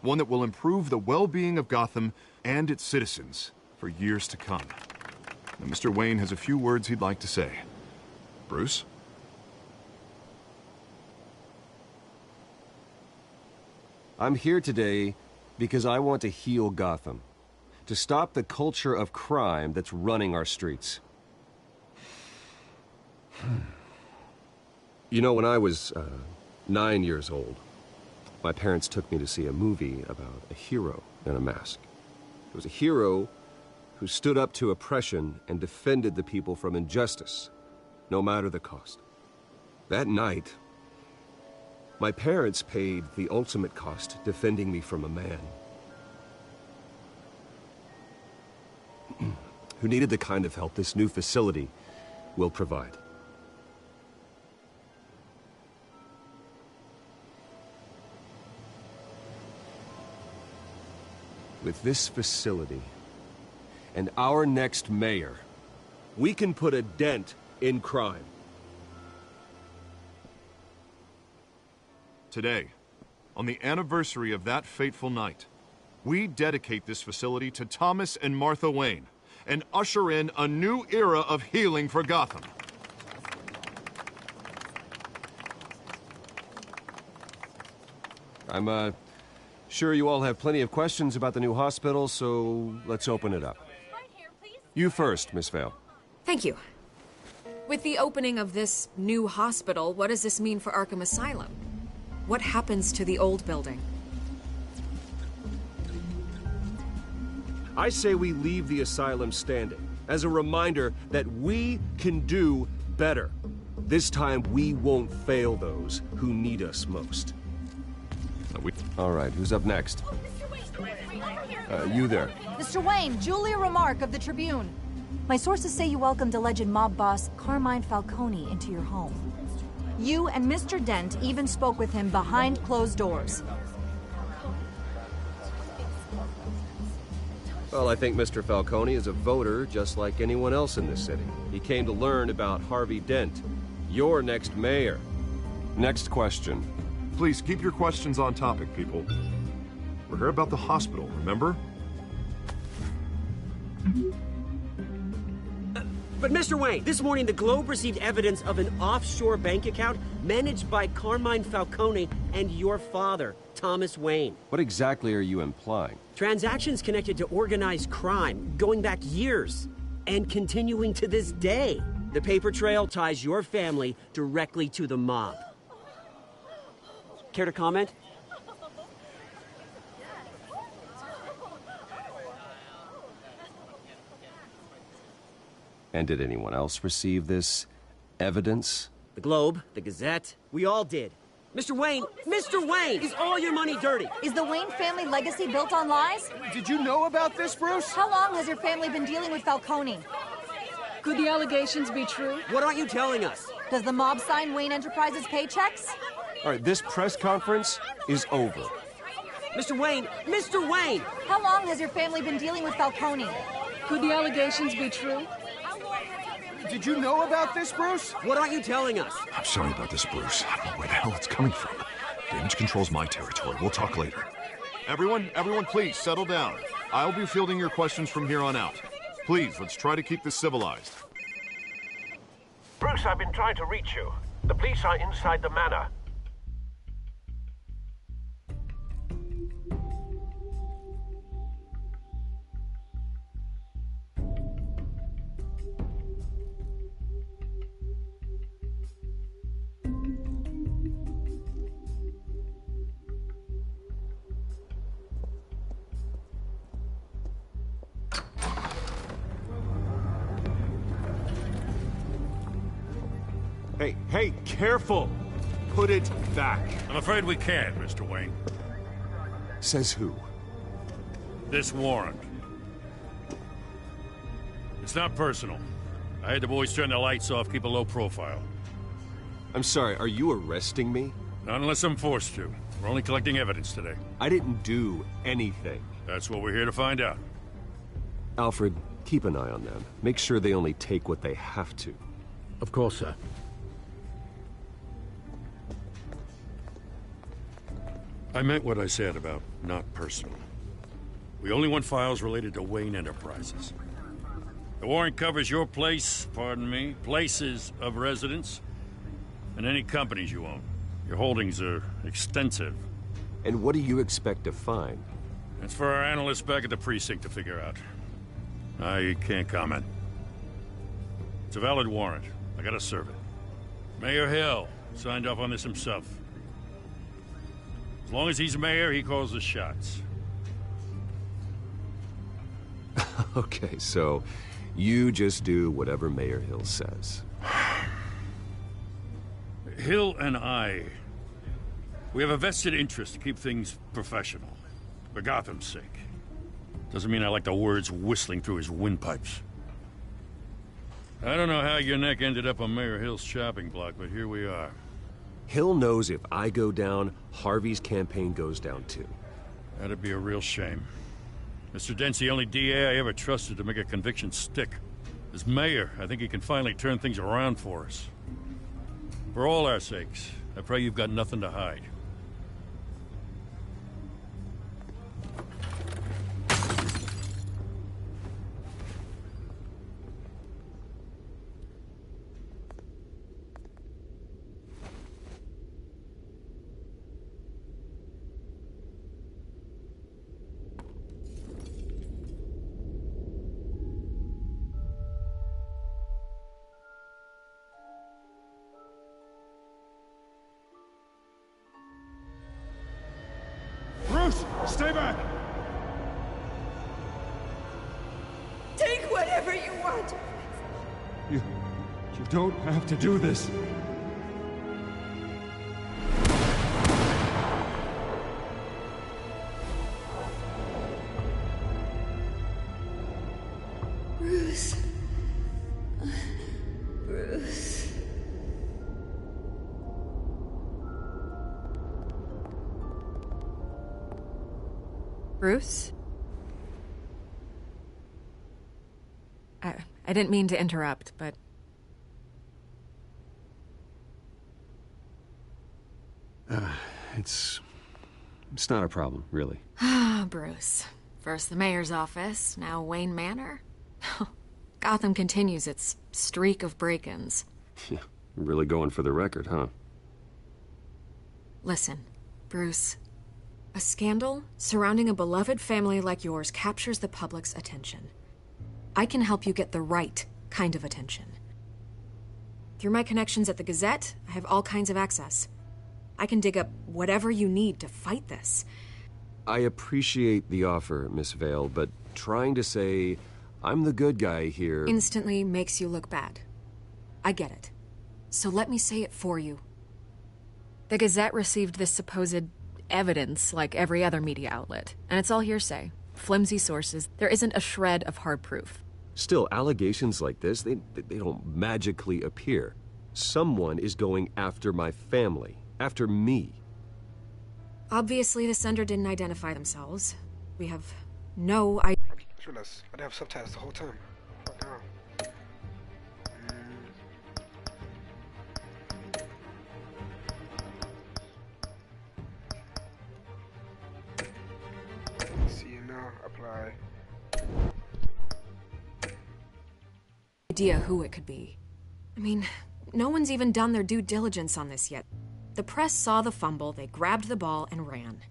D: One that will improve the well-being of Gotham and its citizens for years to come. Now, Mr. Wayne has a few words he'd like to say. Bruce?
G: I'm here today because I want to heal Gotham. To stop the culture of crime that's running our streets. You know, when I was 9 years old, my parents took me to see a movie about a hero in a mask. It was a hero who stood up to oppression and defended the people from injustice, no matter the cost. That night, my parents paid the ultimate cost defending me from a man who needed the kind of help this new facility will provide. With this facility and our next mayor, we can put a dent in crime.
D: Today, on the anniversary of that fateful night, we dedicate this facility to Thomas and Martha Wayne and usher in a new era of healing for Gotham.
G: I'm sure you all have plenty of questions about the new hospital, so let's open it up. You first, Miss Vale.
M: Thank you. With the opening of this new hospital, what does this mean for Arkham Asylum? What happens to the old building?
G: I say we leave the asylum standing as a reminder that we can do better. This time we won't fail those who need us most. All right, who's up next? You there.
S: Mr. Wayne, Julia Remark of the Tribune. My sources say you welcomed alleged mob boss Carmine Falcone into your home. You and Mr. Dent even spoke with him behind closed doors.
G: Well, I think Mr. Falcone is a voter just like anyone else in this city. He came to learn about Harvey Dent, your next mayor. Next question.
D: Please keep your questions on topic, people. We're here about the hospital, remember?
R: But Mr. Wayne, this morning the Globe received evidence of an offshore bank account managed by Carmine Falcone and your father, Thomas Wayne.
G: What exactly are you implying?
R: Transactions connected to organized crime, going back years, and continuing to this day. The paper trail ties your family directly to the mob. Care to comment?
G: And did anyone else receive this evidence?
R: The Globe, the Gazette, we all did. Mr. Wayne, is all your money dirty?
S: Is the Wayne family legacy built on lies?
Q: Did you know about this, Bruce?
S: How long has your family been dealing with Falcone?
T: Could the allegations be true?
R: What aren't you telling us?
S: Does the mob sign Wayne Enterprises paychecks?
G: All right, this press conference is over.
R: Mr. Wayne!
S: How long has your family been dealing with Falcone?
T: Could the allegations be true?
Q: Did you know about this, Bruce?
R: What aren't you telling us?
D: I'm sorry about this, Bruce. I don't know where the hell it's coming from. Damage control's my territory. We'll talk later. Everyone, please, settle down. I'll be fielding your questions from here on out. Please, let's try to keep this civilized.
U: Bruce, I've been trying to reach you. The police are inside the manor.
G: Hey, careful! Put it back.
K: I'm afraid we can't, Mr. Wayne.
G: Says who?
K: This warrant. It's not personal. I had the boys turn the lights off, keep a low profile.
G: I'm sorry, are you arresting me?
K: Not unless I'm forced to. We're only collecting evidence today.
G: I didn't do anything.
K: That's what we're here to find out.
G: Alfred, keep an eye on them. Make sure they only take what they have to.
F: Of course, sir.
K: I meant what I said about not personal. We only want files related to Wayne Enterprises. The warrant covers your place, pardon me, places of residence, and any companies you own. Your holdings are extensive.
G: And what do you expect to find?
K: That's for our analysts back at the precinct to figure out. I can't comment. It's a valid warrant. I gotta serve it. Mayor Hill signed off on this himself. As long as he's mayor, he calls the shots.
G: Okay, so you just do whatever Mayor Hill says.
K: Hill and I, we have a vested interest to keep things professional. For Gotham's sake. Doesn't mean I like the words whistling through his windpipes. I don't know how your neck ended up on Mayor Hill's chopping block, but here we are.
G: Hill knows if I go down, Harvey's campaign goes down too.
K: That'd be a real shame. Mr. Dent's the only DA I ever trusted to make a conviction stick. As mayor, I think he can finally turn things around for us. For all our sakes, I pray you've got nothing to hide.
Q: Bruce, stay back!
L: Take whatever you want.
Q: You don't have to do this.
L: Bruce. Bruce.
M: Bruce? I didn't mean to interrupt, but...
G: It's not a problem, really.
M: Ah, Bruce. First the mayor's office, now Wayne Manor. Gotham continues its streak of break-ins.
G: Yeah, really going for the record, huh?
M: Listen, Bruce. A scandal surrounding a beloved family like yours captures the public's attention. I can help you get the right kind of attention. Through my connections at the Gazette, I have all kinds of access. I can dig up whatever you need to fight this.
G: I appreciate the offer, Miss Vale, but trying to say I'm the good guy here...
M: Instantly makes you look bad. I get it. So let me say it for you. The Gazette received this supposed evidence like every other media outlet, and it's all hearsay. Flimsy sources. There isn't a shred of hard proof.
G: Still, allegations like this, they don't magically appear. Someone is going after my family, after me.
M: Obviously, the sender didn't identify themselves. We have no idea.
A: I just realized I didn't have subtitles the whole time. Fuck now. See you now. Apply.
M: Idea who it could be. I mean, no one's even done their due diligence on this yet. The press saw the fumble, they grabbed the ball and ran.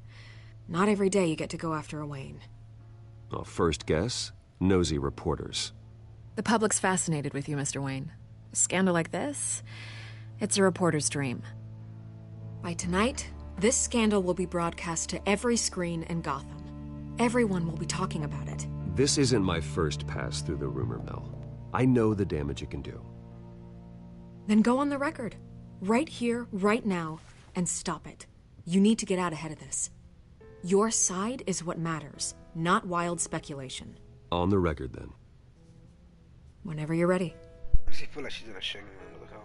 M: Not every day you get to go after a Wayne.
G: Well, first guess, nosy reporters.
M: The public's fascinated with you, Mr. Wayne. A scandal like this, it's a reporter's dream. By tonight, this scandal will be broadcast to every screen in Gotham. Everyone will be talking about it.
G: This isn't my first pass through the rumor mill. I know the damage it can do.
M: Then go on the record. Right here, right now, and stop it. You need to get out ahead of this. Your side is what matters, not wild speculation.
G: On the record, then.
M: Whenever you're ready.
A: Does he feel like she's in a shame? Look how.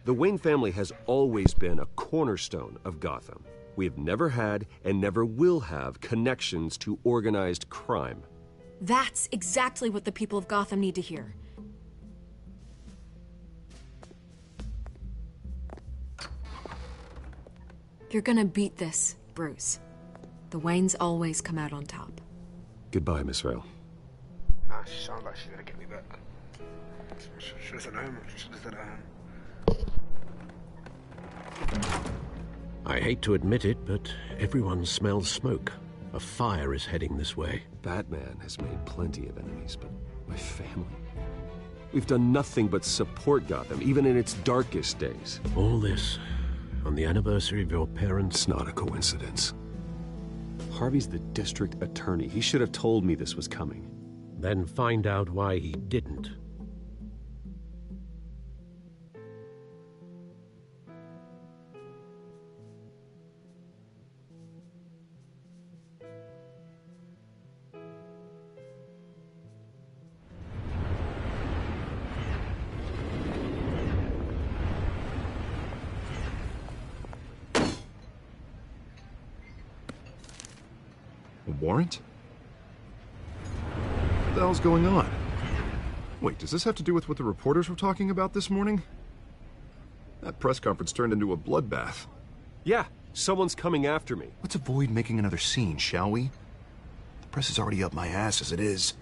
G: The Wayne family has always been a cornerstone of Gotham. We have never had and never will have connections to organized crime.
M: That's exactly what the people of Gotham need to hear. You're gonna beat this, Bruce. The Waynes always come out on top.
G: Goodbye, Miss Vale.
A: Nah, she sounds like she's gonna get me back. Should have said home. Should have said home.
F: I hate to admit it, but everyone smells smoke. A fire is heading this way.
G: Batman has made plenty of enemies, but my family? We've done nothing but support Gotham, even in its darkest days.
F: All this on the anniversary of your parents'...
G: It's not a coincidence. Harvey's the district attorney. He should have told me this was coming.
F: Then find out why he didn't.
D: Warrant? What the hell's going on? Wait, does this have to do with what the reporters were talking about this morning? That press conference turned into a bloodbath.
G: Yeah, someone's coming after me.
D: Let's avoid making another scene, shall we? The press is already up my ass as it is.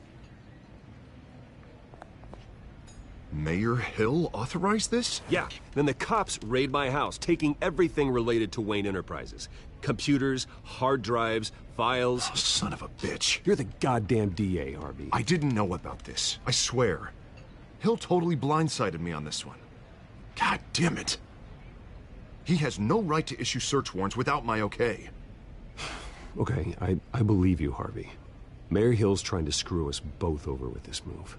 D: Mayor Hill authorized this?
G: Yeah, then the cops raid my house, taking everything related to Wayne Enterprises. Computers, hard drives, files.
D: Oh, son of a bitch.
G: You're the goddamn DA, Harvey.
D: I didn't know about this. I swear. Hill totally blindsided me on this one. God damn it. He has no right to issue search warrants without my okay.
G: Okay, I believe you, Harvey. Mayor Hill's trying to screw us both over with this move.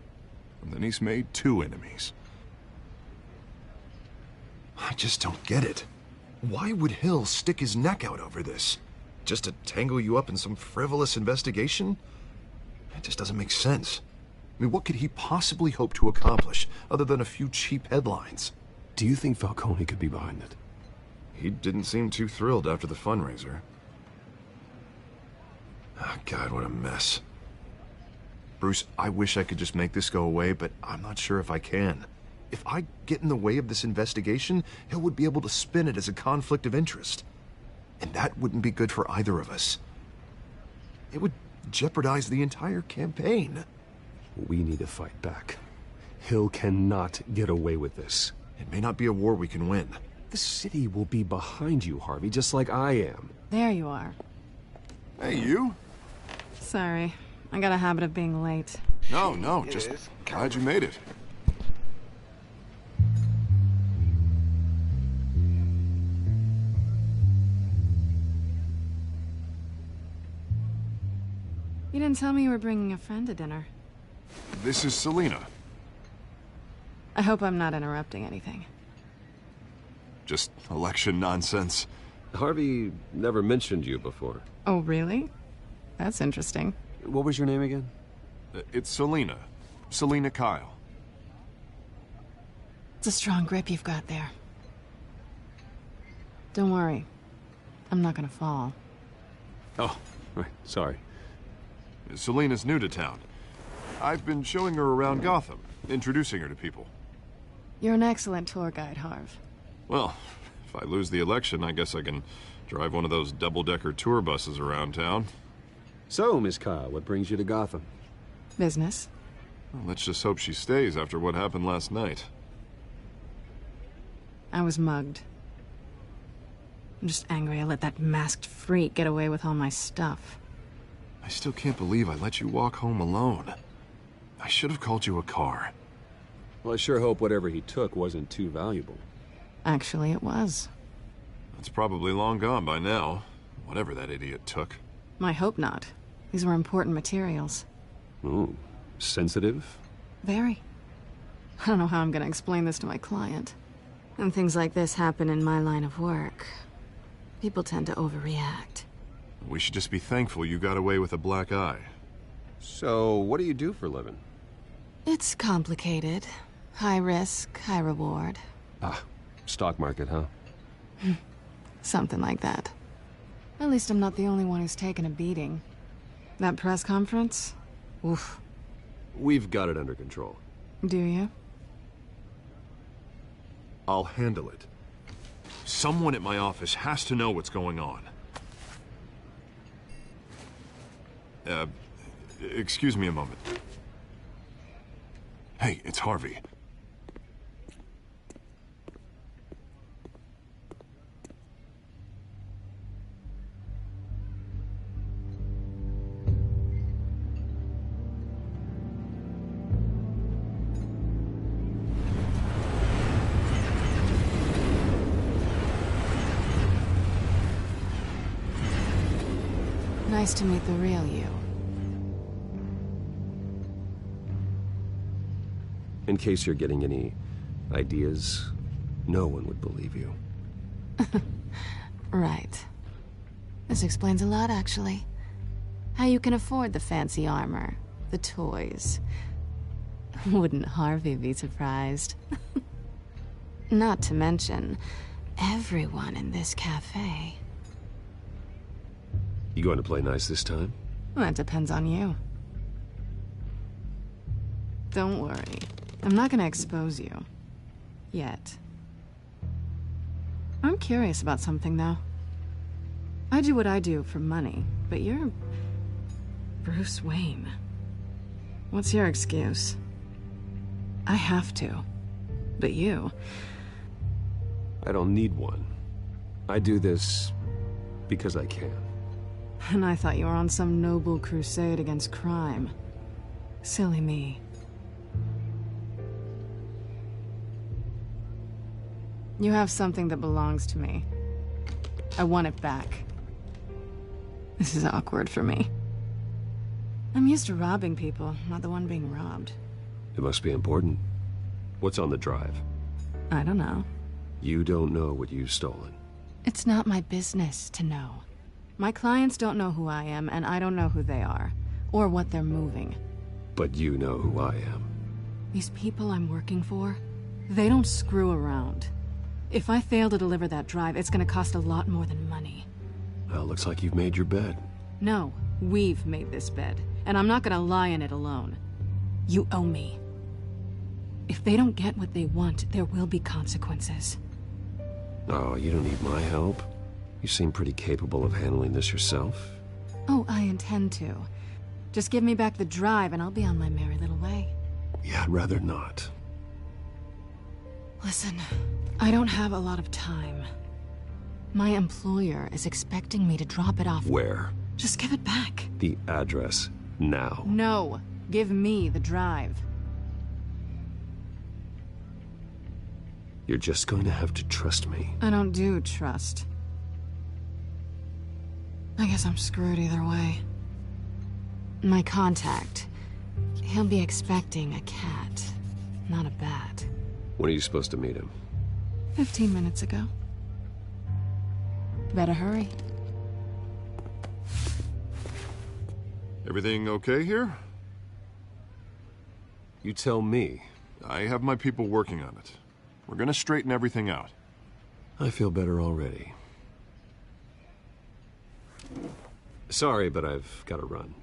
D: And then he's made 2 enemies. I just don't get it. Why would Hill stick his neck out over this? Just to tangle you up in some frivolous investigation? It just doesn't make sense. I mean, what could he possibly hope to accomplish other than a few cheap headlines?
G: Do you think Falcone could be behind it?
D: He didn't seem too thrilled after the fundraiser. Oh, God, what a mess. Bruce, I wish I could just make this go away, but I'm not sure if I can. If I get in the way of this investigation, Hill would be able to spin it as a conflict of interest. And that wouldn't be good for either of us. It would jeopardize the entire campaign.
G: We need to fight back. Hill cannot get away with this.
D: It may not be a war we can win.
G: The city will be behind you, Harvey, just like I am.
H: There you are.
D: Hey, you?
H: Sorry. I got a habit of being late.
D: No, just glad you made it.
H: You didn't tell me you were bringing a friend to dinner.
D: This is Selina.
H: I hope I'm not interrupting anything.
D: Just election nonsense.
G: Harvey never mentioned you before.
H: Oh, really? That's interesting.
G: What was your name again?
D: It's Selina. Selina Kyle.
H: It's a strong grip you've got there. Don't worry. I'm not gonna fall.
G: Oh, right. Sorry.
D: Selina's new to town. I've been showing her around Gotham, introducing her to people.
H: You're an excellent tour guide, Harv.
D: Well, if I lose the election, I guess I can drive one of those double-decker tour buses around town.
G: So, Miss Kyle, what brings you to Gotham?
H: Business.
D: Well, let's just hope she stays after what happened last night.
H: I was mugged. I'm just angry I let that masked freak get away with all my stuff.
D: I still can't believe I let you walk home alone. I should have called you a car.
G: Well, I sure hope whatever he took wasn't too valuable.
H: Actually, it was.
D: It's probably long gone by now, whatever that idiot took.
H: I hope not. These were important materials.
G: Ooh, sensitive?
H: Very. I don't know how I'm gonna explain this to my client. When things like this happen in my line of work, people tend to overreact.
D: We should just be thankful you got away with a black eye.
G: So, what do you do for a living?
H: It's complicated. High risk, high reward.
G: Ah, Stock market, huh?
H: Something like that. At least I'm not the only one who's taken a beating. That press conference? Oof.
G: We've got it under control.
H: Do you?
D: I'll handle it. Someone at my office has to know what's going on. Excuse me a moment. Hey, it's Harvey.
H: Nice to meet the real you.
G: In case you're getting any ideas, no one would believe you.
H: Right. This explains a lot, actually. How you can afford the fancy armor, the toys. Wouldn't Harvey be surprised? Not to mention, everyone in this cafe.
G: You going to play nice this time?
H: Well, that depends on you. Don't worry. I'm not gonna expose you. Yet. I'm curious about something, though. I do what I do for money, but you're... Bruce Wayne. What's your excuse? I have to. But you...
G: I don't need one. I do this because I can.
H: And I thought you were on some noble crusade against crime. Silly me. You have something that belongs to me. I want it back. This is awkward for me. I'm used to robbing people, not the one being robbed.
G: It must be important. What's on the drive?
H: I don't know.
G: You don't know what you've stolen.
H: It's not my business to know. My clients don't know who I am, and I don't know who they are, or what they're moving.
G: But you know who I am.
H: These people I'm working for, they don't screw around. If I fail to deliver that drive, it's gonna cost a lot more than money.
G: Well, looks like you've made your bed.
H: No, we've made this bed, and I'm not gonna lie in it alone. You owe me. If they don't get what they want, there will be consequences.
G: Oh, you don't need my help. You seem pretty capable of handling this yourself.
H: Oh, I intend to. Just give me back the drive and I'll be on my merry little way.
G: Yeah, I'd rather not.
H: Listen, I don't have a lot of time. My employer is expecting me to drop it off.
G: Where?
H: Just give it back.
G: The address, now.
H: No, give me the drive.
G: You're just going to have to trust me.
H: I don't do trust. I guess I'm screwed either way. My contact, he'll be expecting a cat, not a bat.
G: When are you supposed to meet him?
H: 15 minutes ago. Better hurry.
D: Everything okay here?
G: You tell me.
D: I have my people working on it. We're gonna straighten everything out.
G: I feel better already. Sorry, but I've got to run.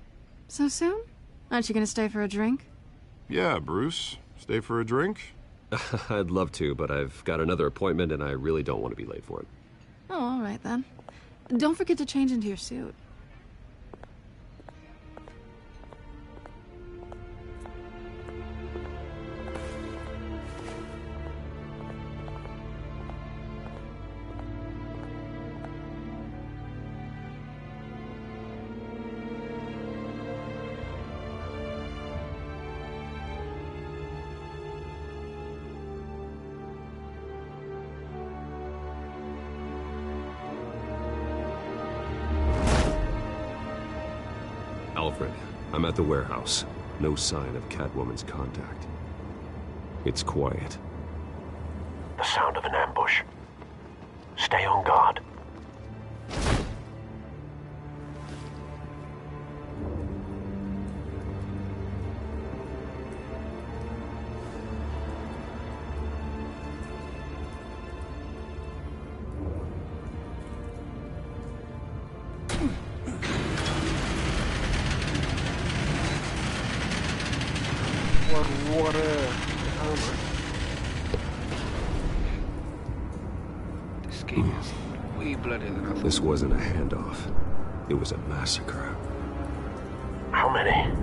H: So soon? Aren't you gonna stay for a drink?
D: Yeah, Bruce. Stay for a drink?
G: I'd love to, but I've got another appointment and I really don't want to be late for it.
H: Oh, all right then. Don't forget to change into your suit.
G: Alfred, I'm at the warehouse. No sign of Catwoman's contact. It's quiet.
U: The sound of an ambush. Stay on guard.
A: water. Armor. This game is way bloodier than I thought.
G: This wasn't a handoff. It was a massacre.
U: How many?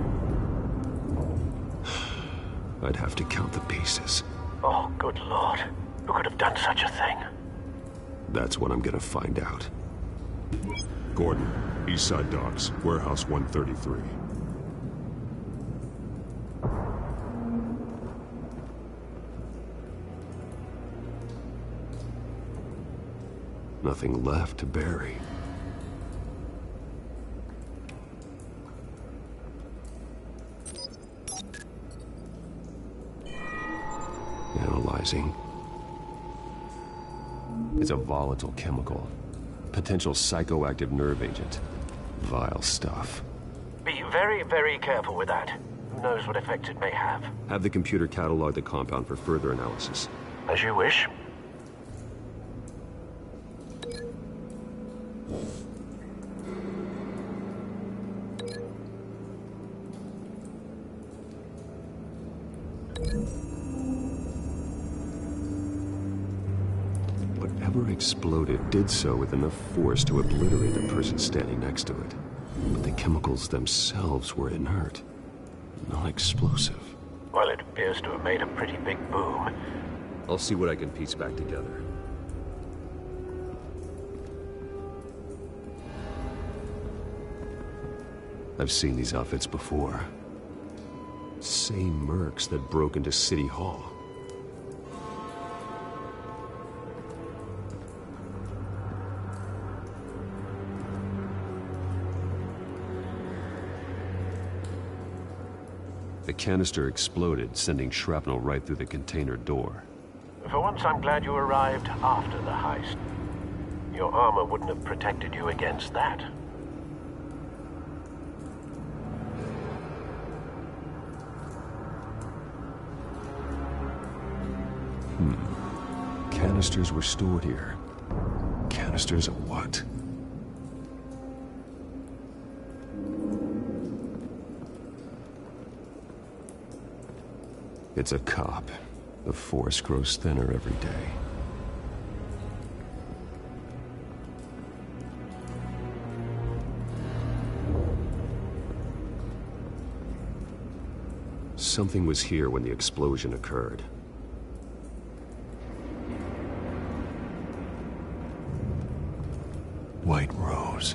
G: I'd have to count the pieces.
U: Oh, good Lord. Who could have done such a thing?
G: That's what I'm gonna find out.
C: Gordon, Eastside Docks, Warehouse 133.
G: Nothing left to bury. Analyzing. It's a volatile chemical. Potential psychoactive nerve agent. Vile stuff.
U: Be very, very careful with that. Who knows what effect it may have?
G: Have the computer catalog the compound for further analysis.
U: As you wish.
G: Whatever exploded did so with enough force to obliterate the person standing next to it. But the chemicals themselves were inert, not explosive.
U: Well, it appears to have made a pretty big boom.
G: I'll see what I can piece back together. I've seen these outfits before. Same mercs that broke into City Hall. The canister exploded, sending shrapnel right through the container door.
U: For once, I'm glad you arrived after the heist. Your armor wouldn't have protected you against that.
G: Canisters were stored here. Canisters of what? It's a cop. The force grows thinner every day. Something was here when the explosion occurred. White Rose.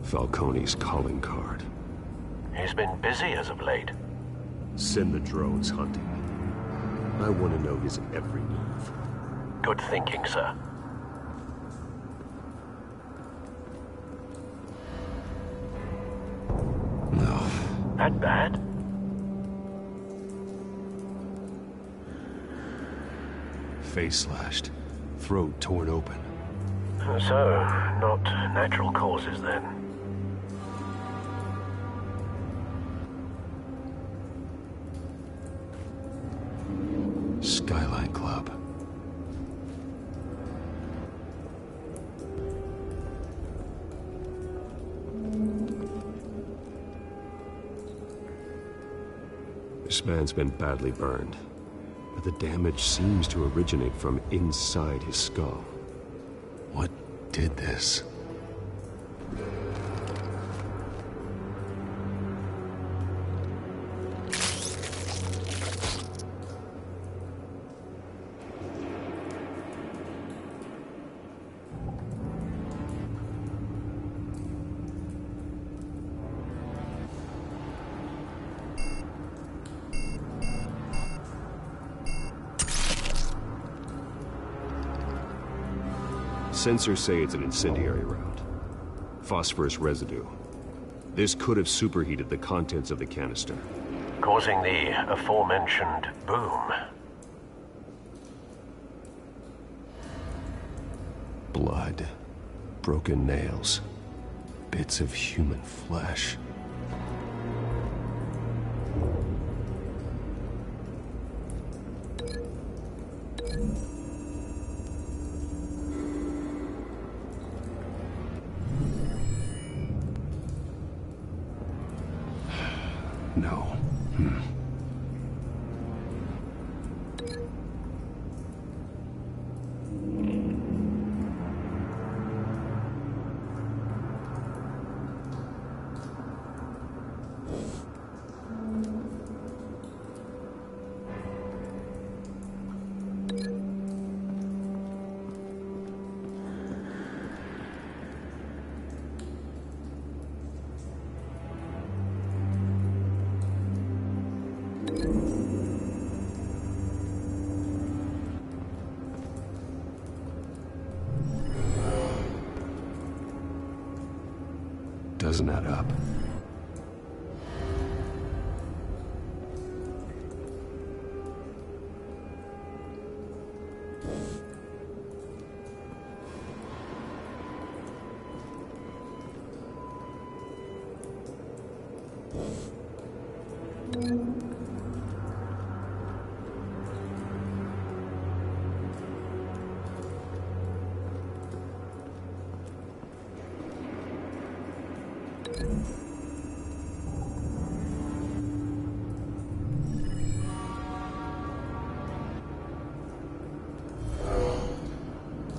G: Falcone's calling card.
U: He's been busy as of late.
G: Send the drones hunting. I want to know his every move.
U: Good thinking, sir.
G: No.
U: That bad?
G: Face slashed. Throat torn open.
U: So, not natural causes then.
G: Skyline Club. This man's been badly burned, but the damage seems to originate from inside his skull. What did this? Sensors say it's an incendiary round. Phosphorus residue. This could have superheated the contents of the canister,
U: causing the aforementioned boom.
G: Blood. Broken nails. Bits of human flesh. No. Doesn't add up.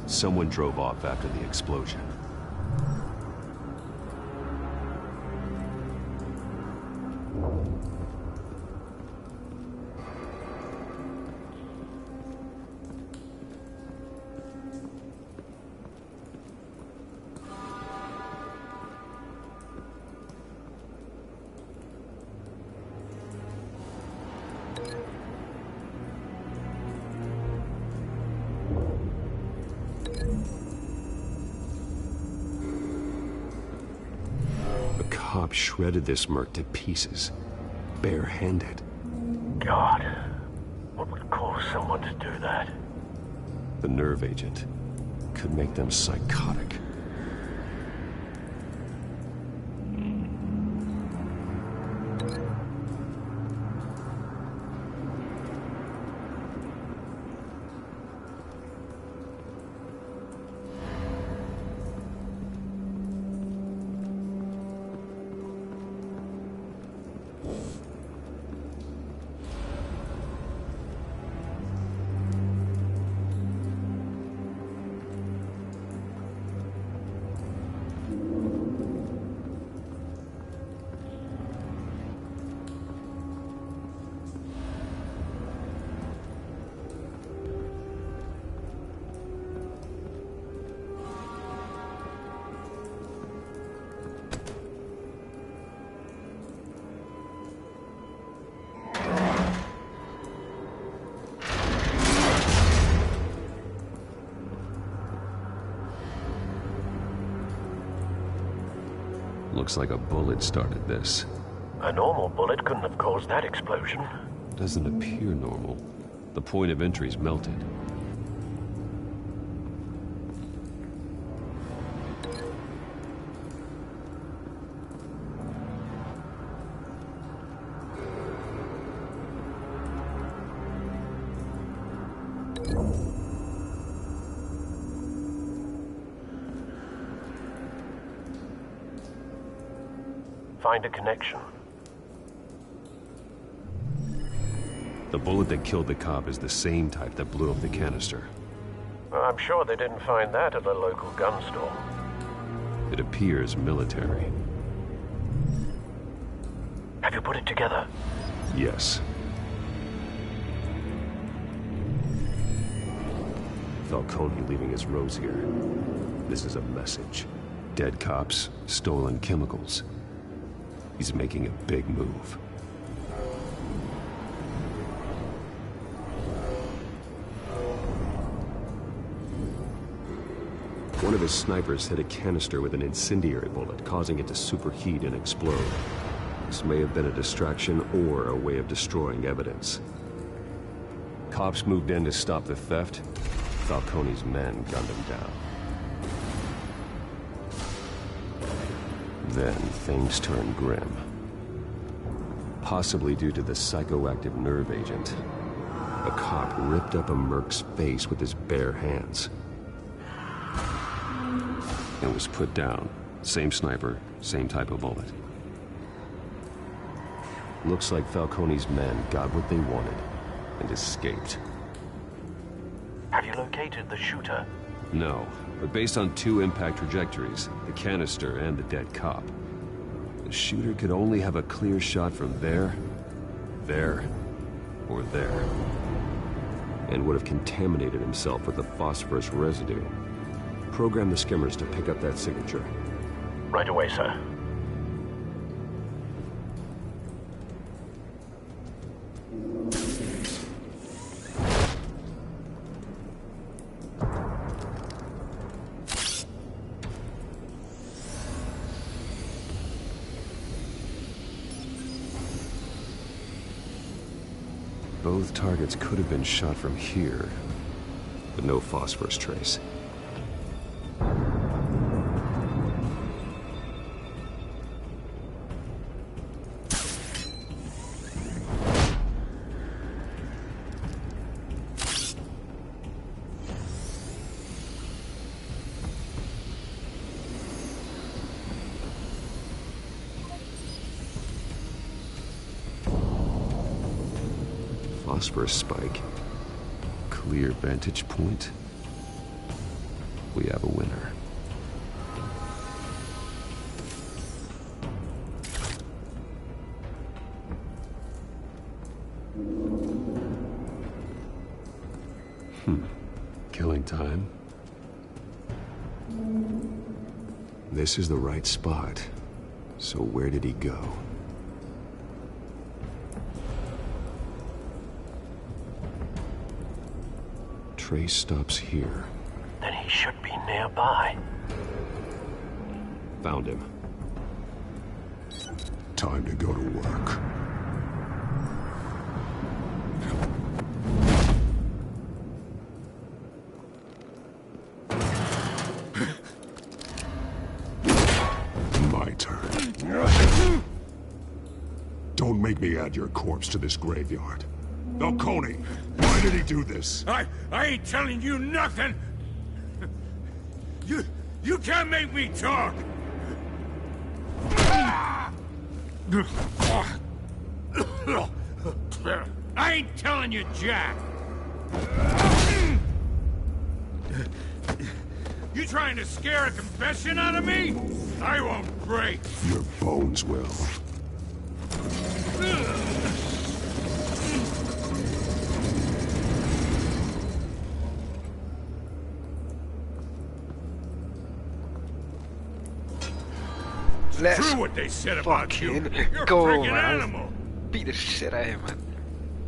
G: Someone drove off after the explosion. Cop shredded this merc to pieces, bare-handed.
U: God, what would cause someone to do that?
G: The nerve agent could make them psychotic. Looks like a bullet started this.
U: A normal bullet couldn't have caused that explosion.
G: Doesn't appear normal. The point of entry's melted.
U: Find a connection.
G: The bullet that killed the cop is the same type that blew up the canister.
U: I'm sure they didn't find that at a local gun store.
G: It appears military.
U: Have you put it together?
G: Yes. Falcone leaving his rose here. This is a message. Dead cops, stolen chemicals. He's making a big move. One of his snipers hit a canister with an incendiary bullet, causing it to superheat and explode. This may have been a distraction or a way of destroying evidence. Cops moved in to stop the theft. Falcone's men gunned him down. Then things turned grim. Possibly due to the psychoactive nerve agent. A cop ripped up a merc's face with his bare hands. And was put down. Same sniper, same type of bullet. Looks like Falcone's men got what they wanted and escaped.
U: Have you located the shooter?
G: No, but based on 2 impact trajectories, the canister and the dead cop, the shooter could only have a clear shot from there, or there, and would have contaminated himself with the phosphorus residue. Program the skimmers to pick up that signature.
U: Right away, sir.
G: Both targets could have been shot from here, but no phosphorus trace. Phosphorus spike. Clear vantage point. We have a winner. Killing time. This is the right spot. So where did he go? Trace stops here.
U: Then he should be nearby.
G: Found him.
C: Time to go to work. My turn. Don't make me add your corpse to this graveyard. Falcone, why did he do this?
N: I ain't telling you nothing! You can't make me talk! I ain't telling you, Jack! You trying to scare a confession out of me? I won't break!
C: Your bones will.
N: It's true what they said about you. You're
A: go,
N: a freaking
A: man.
N: animal.
A: Beat the shit out of him, man.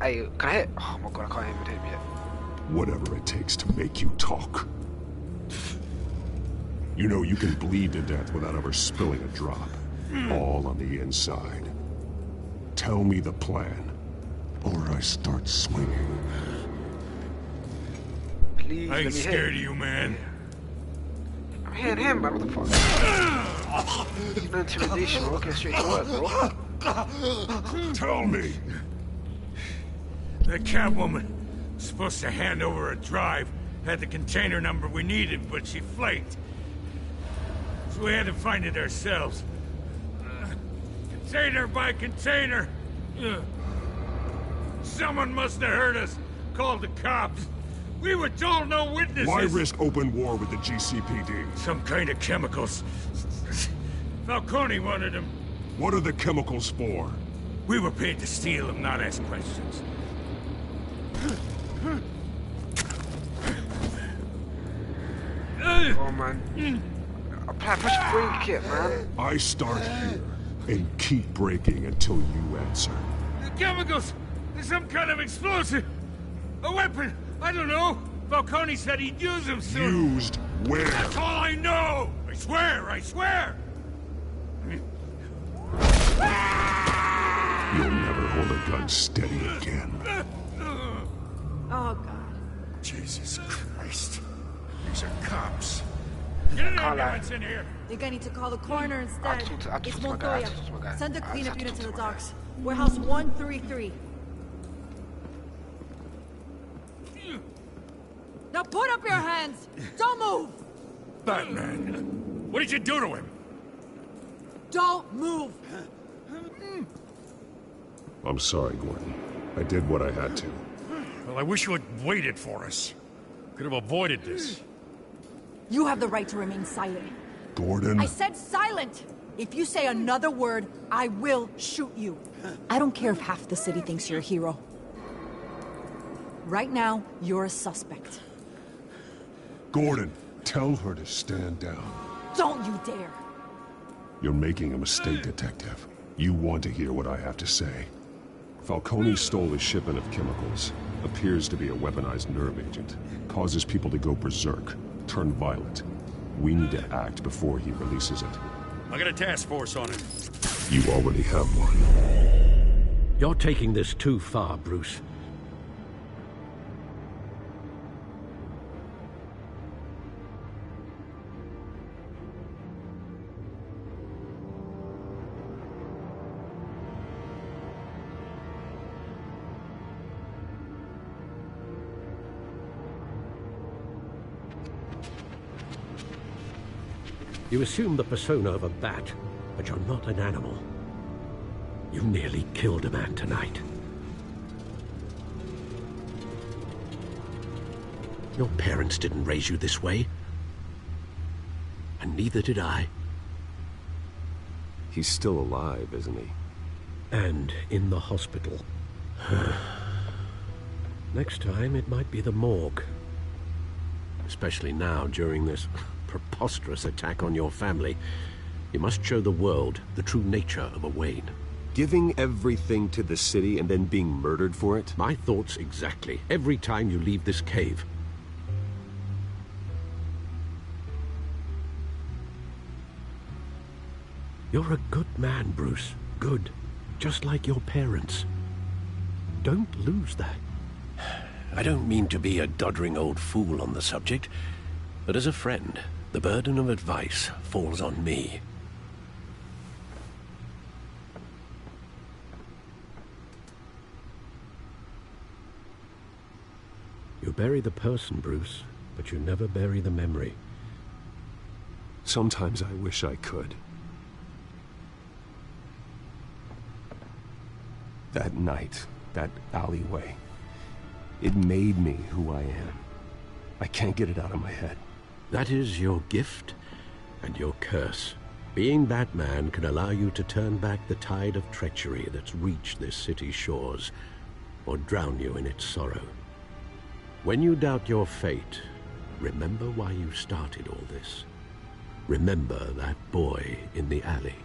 A: Hey, can I hit? Oh my god, I can't even hit him yet.
C: Whatever it takes to make you talk. You know you can bleed to death without ever spilling a drop. All on the inside. Tell me the plan, or I start swinging.
A: Please,
N: I ain't scared of you, man.
A: I'm hitting him, man. What the fuck? No intimidation, bro. Get straight to work, bro.
C: Tell me.
N: The Catwoman was supposed to hand over a drive. Had the container number we needed, but she flaked. So we had to find it ourselves. Container by container. Someone must have heard us. Called the cops. We were told no witnesses.
C: Why risk open war with the GCPD?
N: Some kind of chemicals. Falcone wanted them.
C: What are the chemicals for?
N: We were paid to steal them, not ask questions.
A: Oh, man. Push break it, man.
C: I start here and keep breaking until you answer.
N: The chemicals! There's some kind of explosive! A weapon! I don't know! Falcone said he'd use them soon!
C: Used where?
N: That's all I know! I swear! I swear!
C: You'll never hold a gun steady again.
S: Oh, God.
N: Jesus Christ. These are cops. Get an ambulance in here!
S: I think I need to call the coroner instead. It's
A: my guy,
S: Montoya. Send a cleanup unit to the docks. Warehouse 133. Now put up your hands! Don't move!
N: Batman! What did you do to him?
S: Don't move!
C: I'm sorry, Gordon. I did what I had to.
K: Well, I wish you had waited for us. Could have avoided this.
S: You have the right to remain silent.
C: Gordon?
S: I said silent! If you say another word, I will shoot you. I don't care if half the city thinks you're a hero. Right now, you're a suspect.
C: Gordon, tell her to stand down.
S: Don't you dare!
C: You're making a mistake, Detective. You want to hear what I have to say. Falcone stole a shipment of chemicals. Appears to be a weaponized nerve agent. Causes people to go berserk, turn violent. We need to act before he releases it.
K: I got a task force on it.
C: You already have one.
F: You're taking this too far, Bruce. You assume the persona of a bat, but you're not an animal. You nearly killed a man tonight. Your parents didn't raise you this way. And neither did I.
G: He's still alive, isn't he?
F: And in the hospital. Next time, it might be the morgue. Especially now, during this preposterous attack on your family. You must show the world the true nature of a Wayne.
G: Giving everything to the city and then being murdered for it?
F: My thoughts exactly. Every time you leave this cave. You're a good man, Bruce. Good. Just like your parents. Don't lose that. I don't mean to be a doddering old fool on the subject, but as a friend, the burden of advice falls on me. You bury the person, Bruce, but you never bury the memory.
G: Sometimes I wish I could. That night, that alleyway, it made me who I am. I can't get it out of my head.
F: That is your gift and your curse. Being Batman can allow you to turn back the tide of treachery that's reached this city's shores, or drown you in its sorrow. When you doubt your fate, remember why you started all this. Remember that boy in the alley.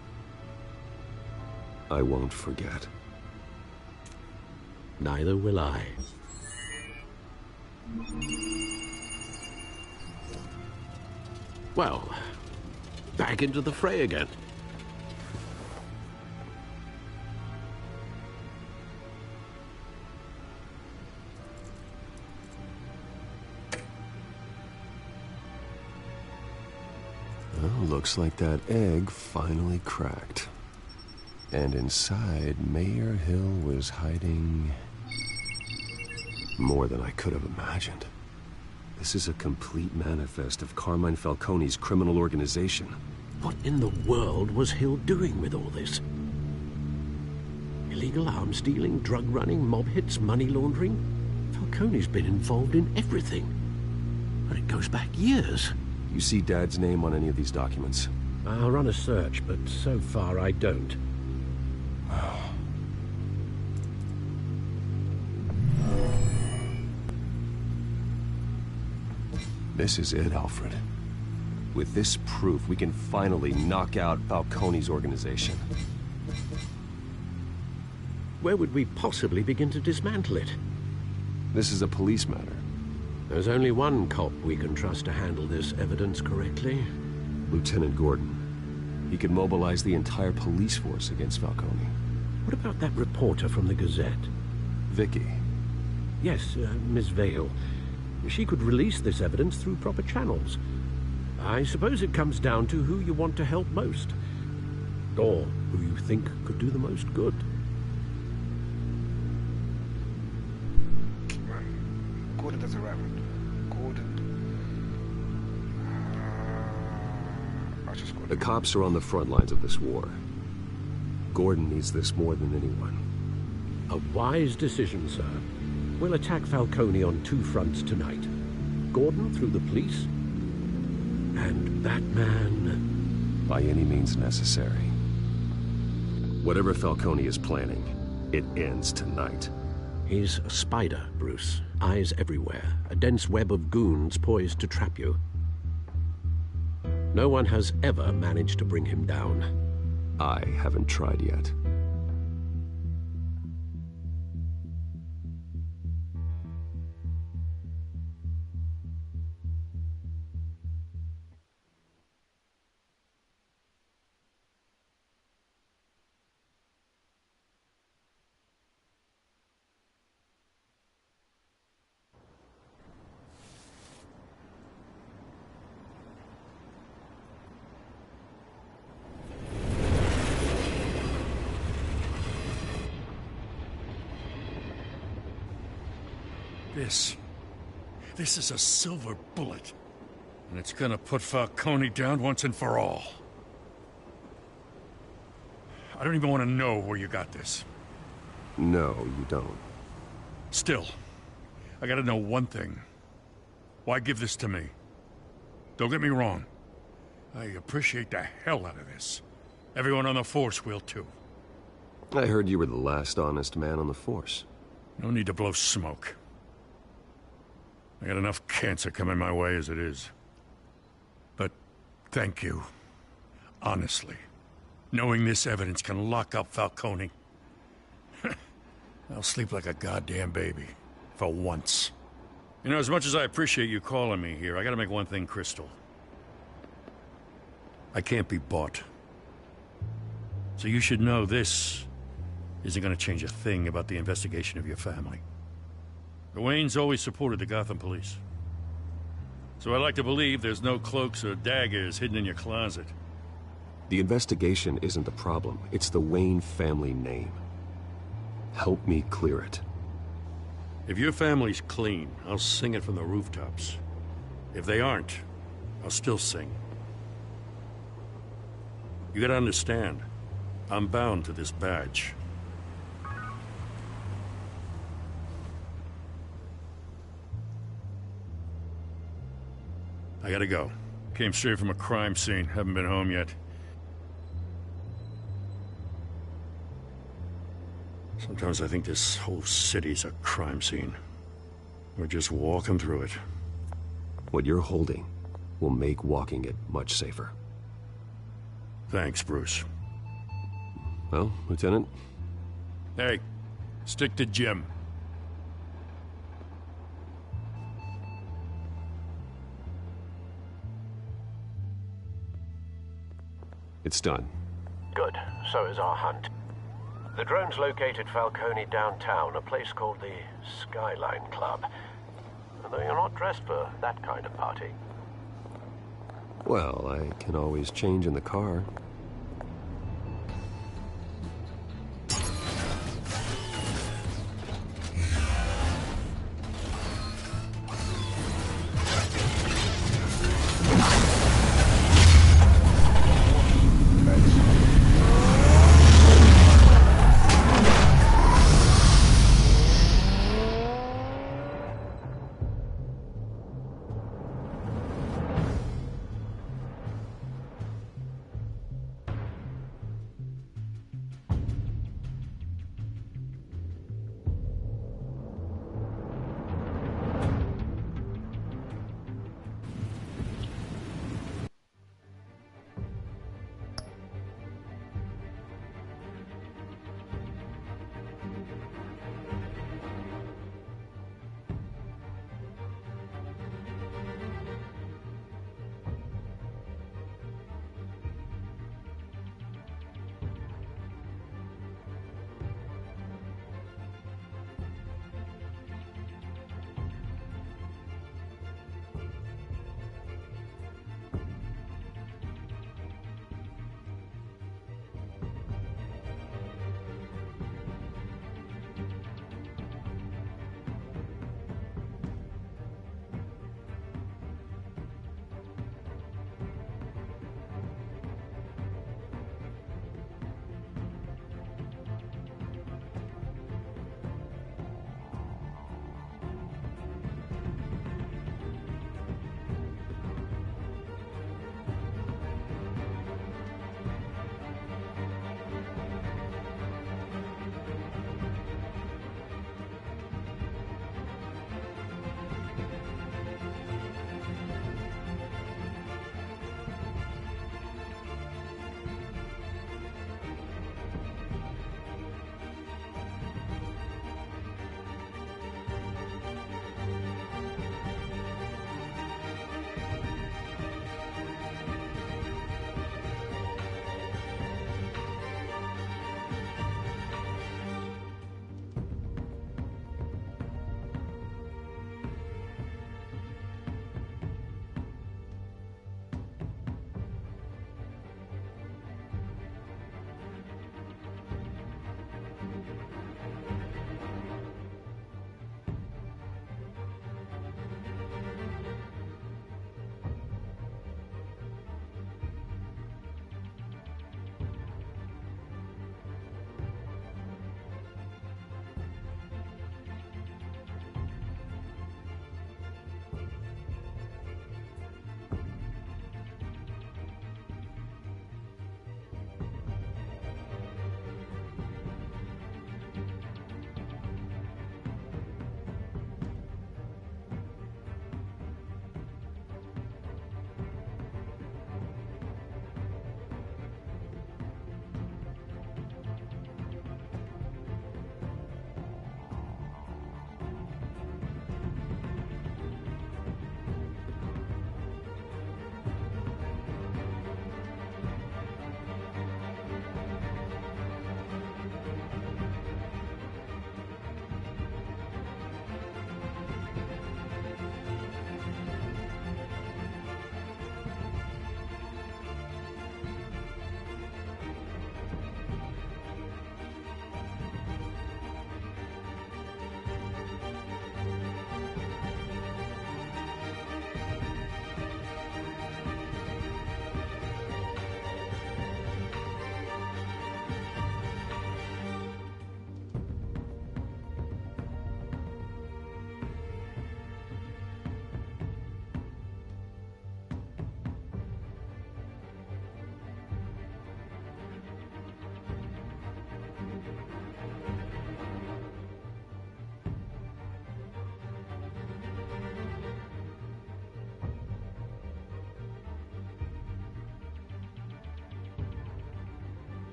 G: I won't forget.
F: Neither will I. Well, back into the fray again.
G: Well, looks like that egg finally cracked. And inside, Mayor Hill was hiding more than I could have imagined. This is a complete manifest of Carmine Falcone's criminal organization.
F: What in the world was Hill doing with all this? Illegal arms dealing, drug running, mob hits, money laundering? Falcone's been involved in everything. And it goes back years.
G: You see Dad's name on any of these documents?
F: I'll run a search, but so far I don't.
G: This is it, Alfred. With this proof, we can finally knock out Falcone's organization.
F: Where would we possibly begin to dismantle it?
G: This is a police matter.
F: There's only one cop we can trust to handle this evidence correctly.
G: Lieutenant Gordon. He could mobilize the entire police force against Falcone.
F: What about that reporter from the Gazette?
G: Vicky.
F: Yes, Miss Vale. She could release this evidence through proper channels. I suppose it comes down to who you want to help most. Or who you think could do the most good.
A: Gordon does a right one.
G: The cops are on the front lines of this war. Gordon needs this more than anyone.
F: A wise decision, sir. We'll attack Falcone on two fronts tonight. Gordon through the police, and Batman...
G: by any means necessary. Whatever Falcone is planning, it ends tonight.
F: He's a spider, Bruce. Eyes everywhere. A dense web of goons poised to trap you. No one has ever managed to bring him down.
G: I haven't tried yet.
K: This is a silver bullet. And it's gonna put Falcone down once and for all. I don't even want to know where you got this.
G: No, you don't.
K: Still, I gotta know one thing. Why give this to me? Don't get me wrong. I appreciate the hell out of this. Everyone on the Force will too.
G: I heard you were the last honest man on the Force.
K: No need to blow smoke. I got enough cancer coming my way as it is. But thank you. Honestly. Knowing this evidence can lock up Falcone. I'll sleep like a goddamn baby. For once. You know, as much as I appreciate you calling me here, I gotta make one thing crystal. I can't be bought. So you should know this isn't gonna change a thing about the investigation of your family. The Waynes always supported the Gotham police. So I like to believe there's no cloaks or daggers hidden in your closet.
G: The investigation isn't the problem. It's the Wayne family name. Help me clear it.
K: If your family's clean, I'll sing it from the rooftops. If they aren't, I'll still sing. You gotta understand, I'm bound to this badge. I gotta go. Came straight from a crime scene. Haven't been home yet. Sometimes I think this whole city's a crime scene. We're just walking through it.
G: What you're holding will make walking it much safer.
K: Thanks, Bruce.
G: Well, Lieutenant?
K: Hey, stick to Jim.
G: It's done.
U: Good. So is our hunt. The drones located Falcone downtown, a place called the Skyline Club. Although you're not dressed for that kind of party.
G: Well, I can always change in the car.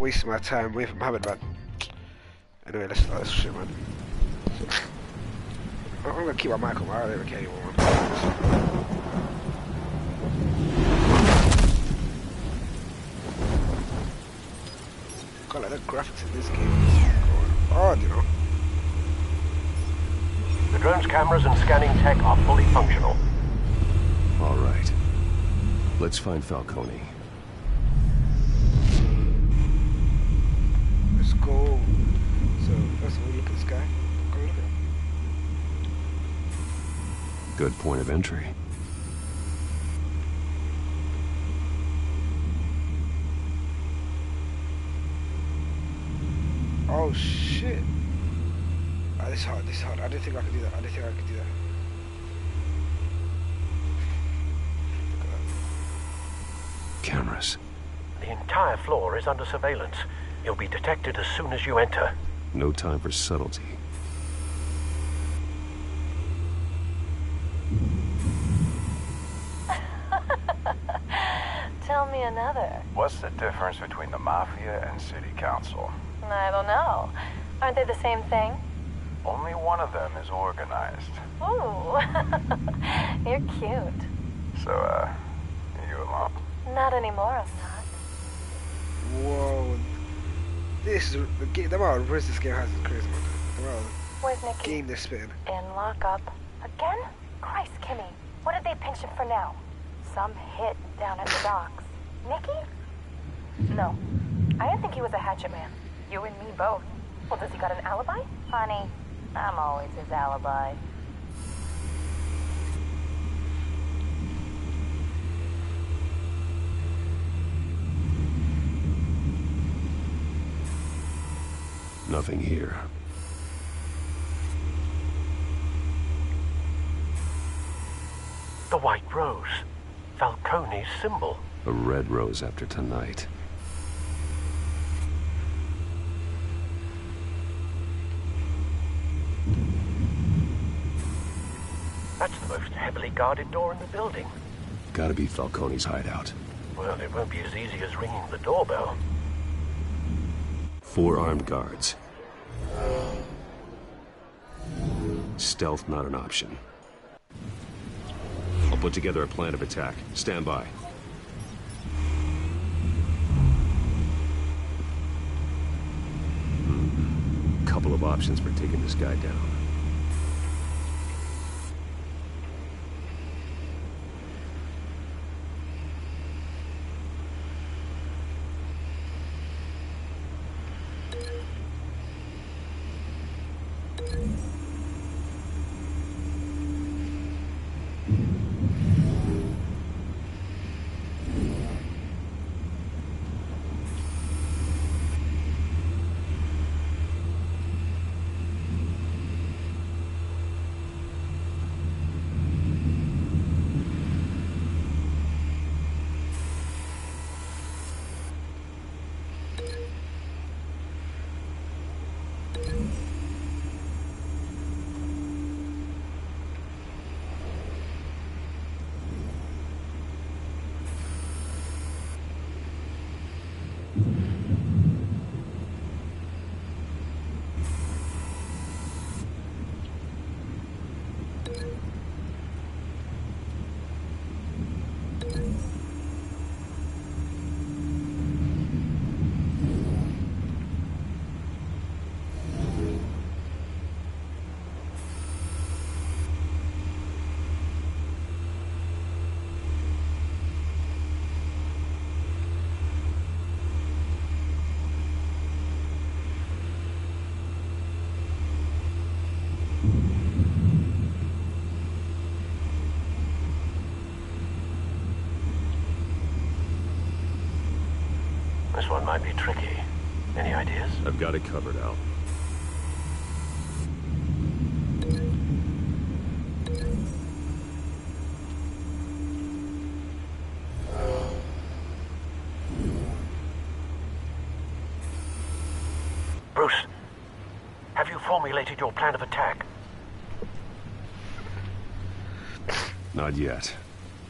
A: wasting my time away from Mohammed, man. Anyway, let's start this shit, man. I'm gonna keep my mic on. I don't even care anymore, man. God, like the graphics in this game is odd, you know.
U: The drone's cameras and scanning tech are fully functional.
G: All right. Let's find Falcone.
A: Let's go. So, first of all, look at this guy. Go look at him.
G: Good point of entry.
A: Oh, shit. Oh, this is hard, this is hard. I didn't think I could do that. I didn't think I could do that.
G: Cameras.
U: The entire floor is under surveillance. You'll be detected as soon as you enter.
G: No time for subtlety.
E: Tell me another.
V: What's the difference between the Mafia and City Council?
E: I don't know. Aren't they the same thing?
V: Only one of them is organized.
E: Ooh. You're cute.
V: So, you alone?
E: Not anymore, I'm not.
A: Whoa. This is the game. The amount of risk this game has is crazy, man. The amount
E: Where's
A: of
E: Nicky?
A: game they're spitting.
E: In lockup. Again? Christ, Kimmy. What did they pinch him for now? Some hit down at the docks. Nicky? No. I didn't think he was a hatchet man. You and me both. Well, does he got an alibi? Honey, I'm always his alibi.
G: Nothing here.
U: The White Rose. Falcone's symbol.
G: A red rose after tonight.
U: That's the most heavily guarded door in the building.
G: Gotta be Falcone's hideout.
U: Well, it won't be as easy as ringing the doorbell.
G: 4 armed guards. Stealth not an option. I'll put together a plan of attack. Stand by. Couple of options for taking this guy down.
U: This one might be tricky. Any ideas?
G: I've got it covered, Al.
U: Bruce, have you formulated your plan of attack?
G: Not yet.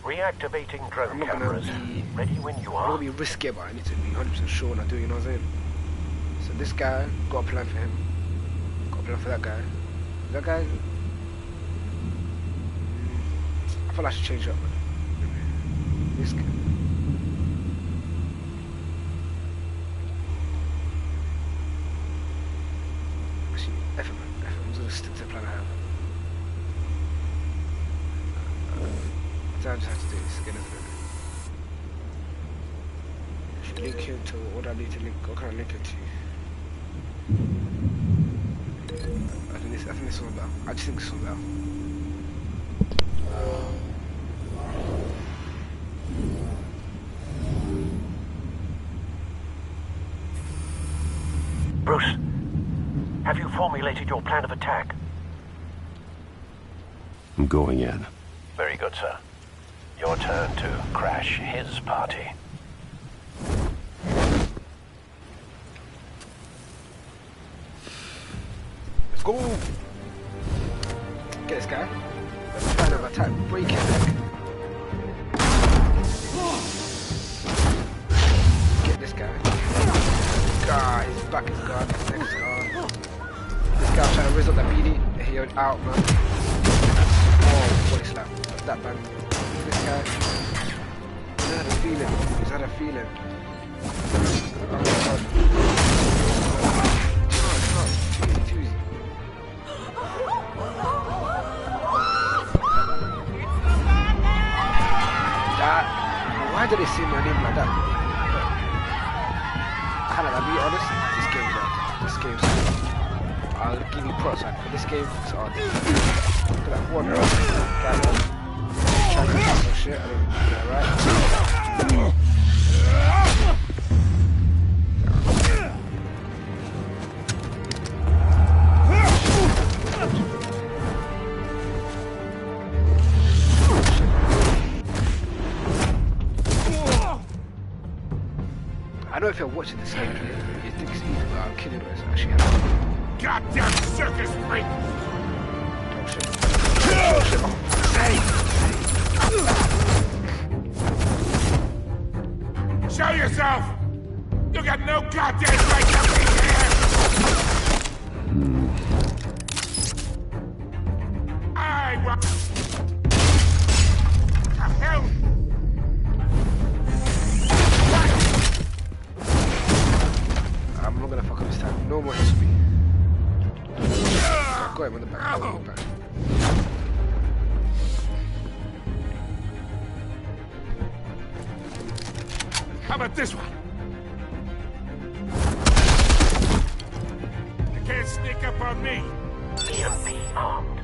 U: Reactivating drone cameras. Ready when you
A: I'm
U: are.
A: gonna be risky, but I need to be 100% sure when I do, you know what I'm saying? So this guy, got a plan for him. Got a plan for that guy. That guy... I feel like I should change up, man. This guy. Actually, F it, man. F it. I'm just gonna stick to the plan I have. I just have to do this again, isn't it? Should link him to what I need to link. What can I link it to? I think this one's better. I just think this one's better.
U: Bruce, have you formulated your plan of attack?
G: I'm going in.
U: Very good, sir. Your turn to crash his party.
A: Let's go! Get this guy. Let's plan of attack. Break his neck. Get this guy. God, his back is gone. His neck is gone. This guy's trying to raise up that BD. He out, man. Oh, body slap. That bang. This guy. He's had a feeling. He's had a feeling. Oh my god. Too easy. That. Why did they say my name like that? I'll be honest, this game's hard. This game's hard. I'll give you props, man. For this game, it's hard. Look at that one guy, man. Trying to do some shit. I don't know, right? I know if you're watching this game, you think it's easy, but I'm kidding, but it's actually hard.
N: Goddamn circus freak!
A: Oh shit. Oh shit. Oh, hey!
N: Show yourself! You got no goddamn right to be here! I want... What the hell?
A: I'm not gonna fuck up this time. No more hits for me. Go ahead with the back. Go ahead with the back.
N: How about this one? You can't sneak up on me.
U: EMP armed.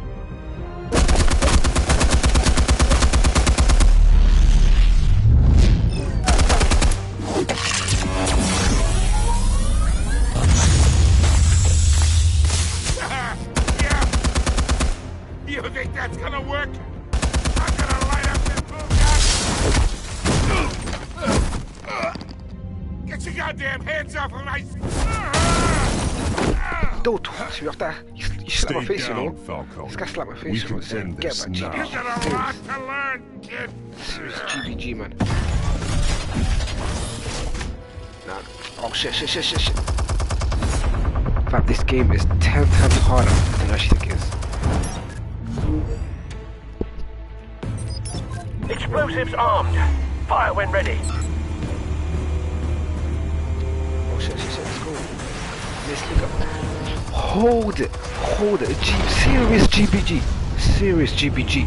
N: You think that's gonna work? I'm gonna light up this boom. Get your goddamn hands off of my...
A: Don't talk to me after you slapped my face,
C: down,
A: you know?
C: Falcone.
A: This guy slapped my face,
C: We
A: you know?
C: can end
A: Get
C: this
A: my GBG.
C: now.
N: You got a lot to learn, kid.
A: Serious GBG, man. Nah. Oh shit. Fam, this game is 10 times harder than I actually think it is.
U: Explosives armed. Fire when ready.
A: Oh shit, let's go. Let's look up. Hold it. Serious GBG. Serious GBG.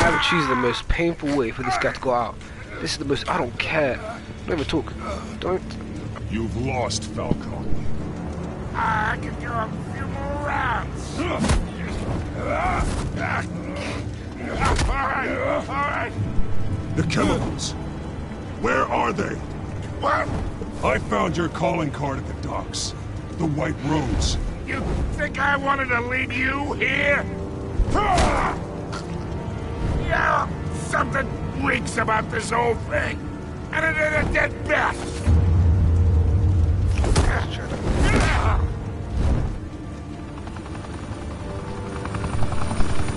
A: I would choose the most painful way for this guy to go out. This is the most... I don't care. Don't even talk. Don't...
C: You've lost, Falcone.
N: I can do a few more rounds. All right.
C: The chemicals. Where are they?
N: What?
C: I found your calling card at the docks. The White Rose.
N: You think I wanted to leave you here? Yeah, something reeks about this whole thing. And a dead bat!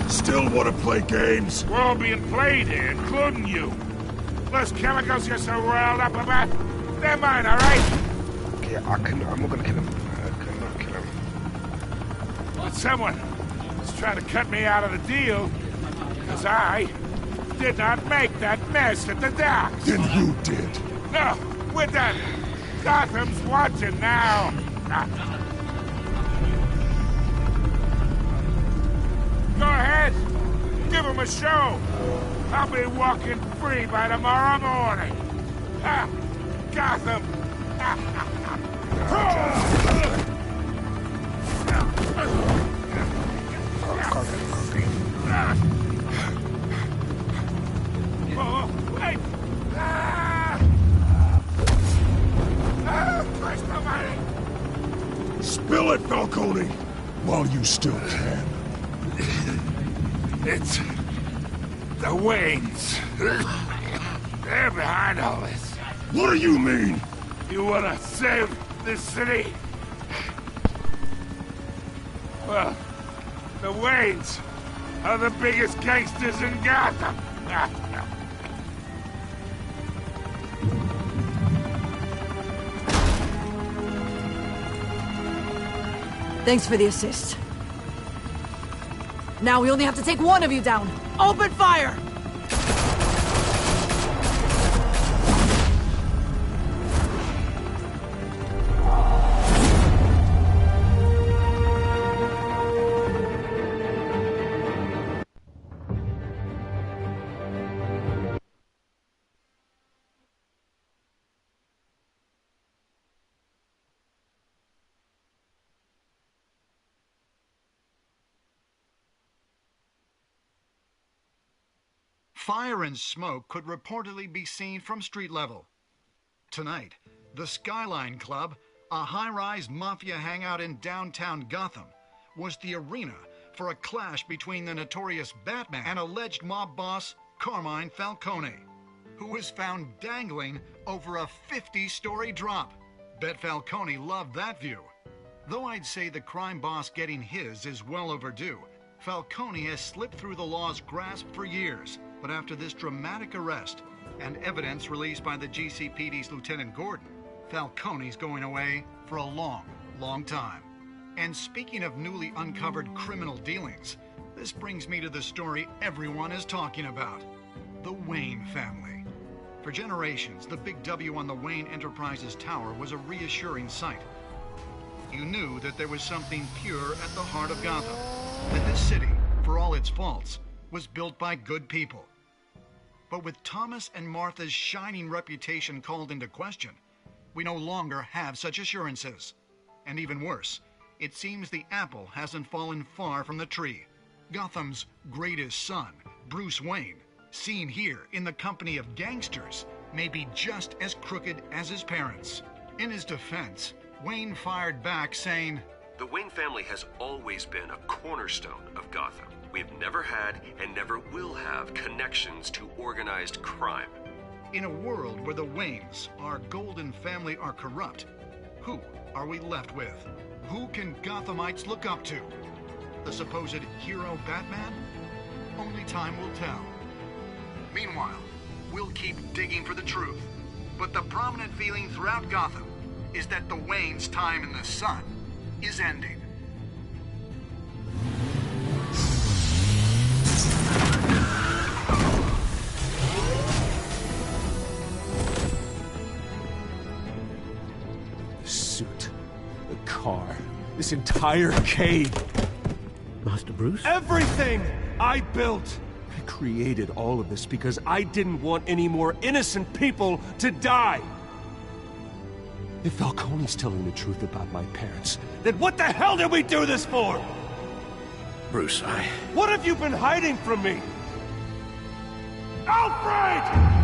C: Still want to play games?
N: We're all being played here, including you. Those chemicals you're so riled up about, they're mine, all right?
A: Okay, I'm not gonna kill him. I cannot kill him.
N: But someone is trying to cut me out of the deal, because I did not make that mess at the docks.
C: Then who did?
N: No, we're done. Gotham's watching now. Go ahead. Give him a show. I'll be walking free by tomorrow morning. Ha! Gotham. Oh, wait! Christ almighty!
C: Spill it, Falcone, while you still can.
N: It's the Waynes. They're behind all this.
C: What do you mean?
N: You wanna save this city? Well, the Waynes are the biggest gangsters in Gotham.
S: Thanks for the assist. Now we only have to take one of you down. Open fire!
O: Fire and smoke could reportedly be seen from street level. Tonight, the Skyline Club, a high-rise mafia hangout in downtown Gotham, was the arena for a clash between the notorious Batman and alleged mob boss Carmine Falcone, who was found dangling over a 50-story drop. Bet Falcone loved that view. Though I'd say the crime boss getting his is well overdue, Falcone has slipped through the law's grasp for years. But after this dramatic arrest and evidence released by the GCPD's Lieutenant Gordon, Falcone's going away for a long, long time. And speaking of newly uncovered criminal dealings, this brings me to the story everyone is talking about: the Wayne family. For generations, the big W on the Wayne Enterprises Tower was a reassuring sight. You knew that there was something pure at the heart of Gotham, that this city, for all its faults, was built by good people. But with Thomas and Martha's shining reputation called into question, we no longer have such assurances. And even worse, it seems the apple hasn't fallen far from the tree. Gotham's greatest son, Bruce Wayne, seen here in the company of gangsters, may be just as crooked as his parents. In his defense, Wayne fired back saying,
G: "The Wayne family has always been a cornerstone of Gotham. We've never had and never will have connections to organized crime."
O: In a world where the Waynes, our golden family, are corrupt, who are we left with? Who can Gothamites look up to? The supposed hero Batman? Only time will tell. Meanwhile, we'll keep digging for the truth. But the prominent feeling throughout Gotham is that the Waynes' time in the sun is ending.
Q: The suit, the car, this entire cave.
F: Master Bruce?
Q: Everything I built! I created all of this because I didn't want any more innocent people to die. If Falcone's telling the truth about my parents, then what the hell did we do this for?
F: Bruce,
Q: What have you been hiding from me? Alfred!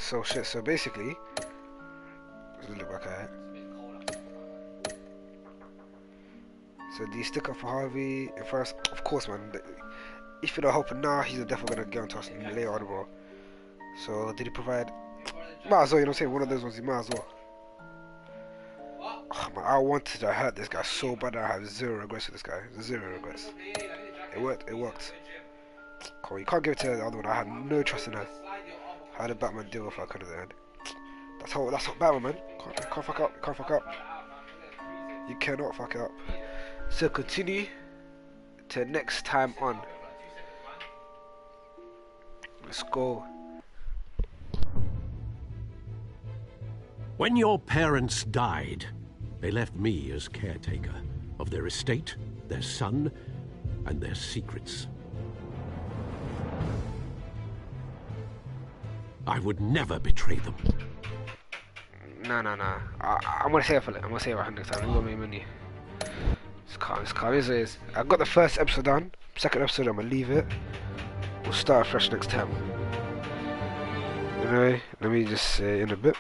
A: So shit. So basically, let's look back at it. So do you stick up for Harvey at first? Of course, man. If you're not helping now, he's definitely gonna get on to us later on, bro. So did he provide? Might as well, you know what I'm saying? One of those ones, he might as well. Oh, man, I wanted to hurt this guy so bad. I have zero regrets with this guy. Zero regrets. It worked. It worked. Come on, you can't give it to the other one. I had no trust in her. How did Batman deal with her kind of the end? That's how Batman, man. Can't fuck up. Can't fuck up. You cannot fuck up. So continue to next time on. Let's go.
F: When your parents died, they left me as caretaker of their estate, their son, and their secrets. I would never betray them.
A: No. I'm gonna say it for it. I'm gonna say it 100 times. I'm gonna make money. It's calm. It's calm. It is. I got the first episode done. Second episode, I'm gonna leave it. We'll start fresh next time. Anyway, let me just say in a bit.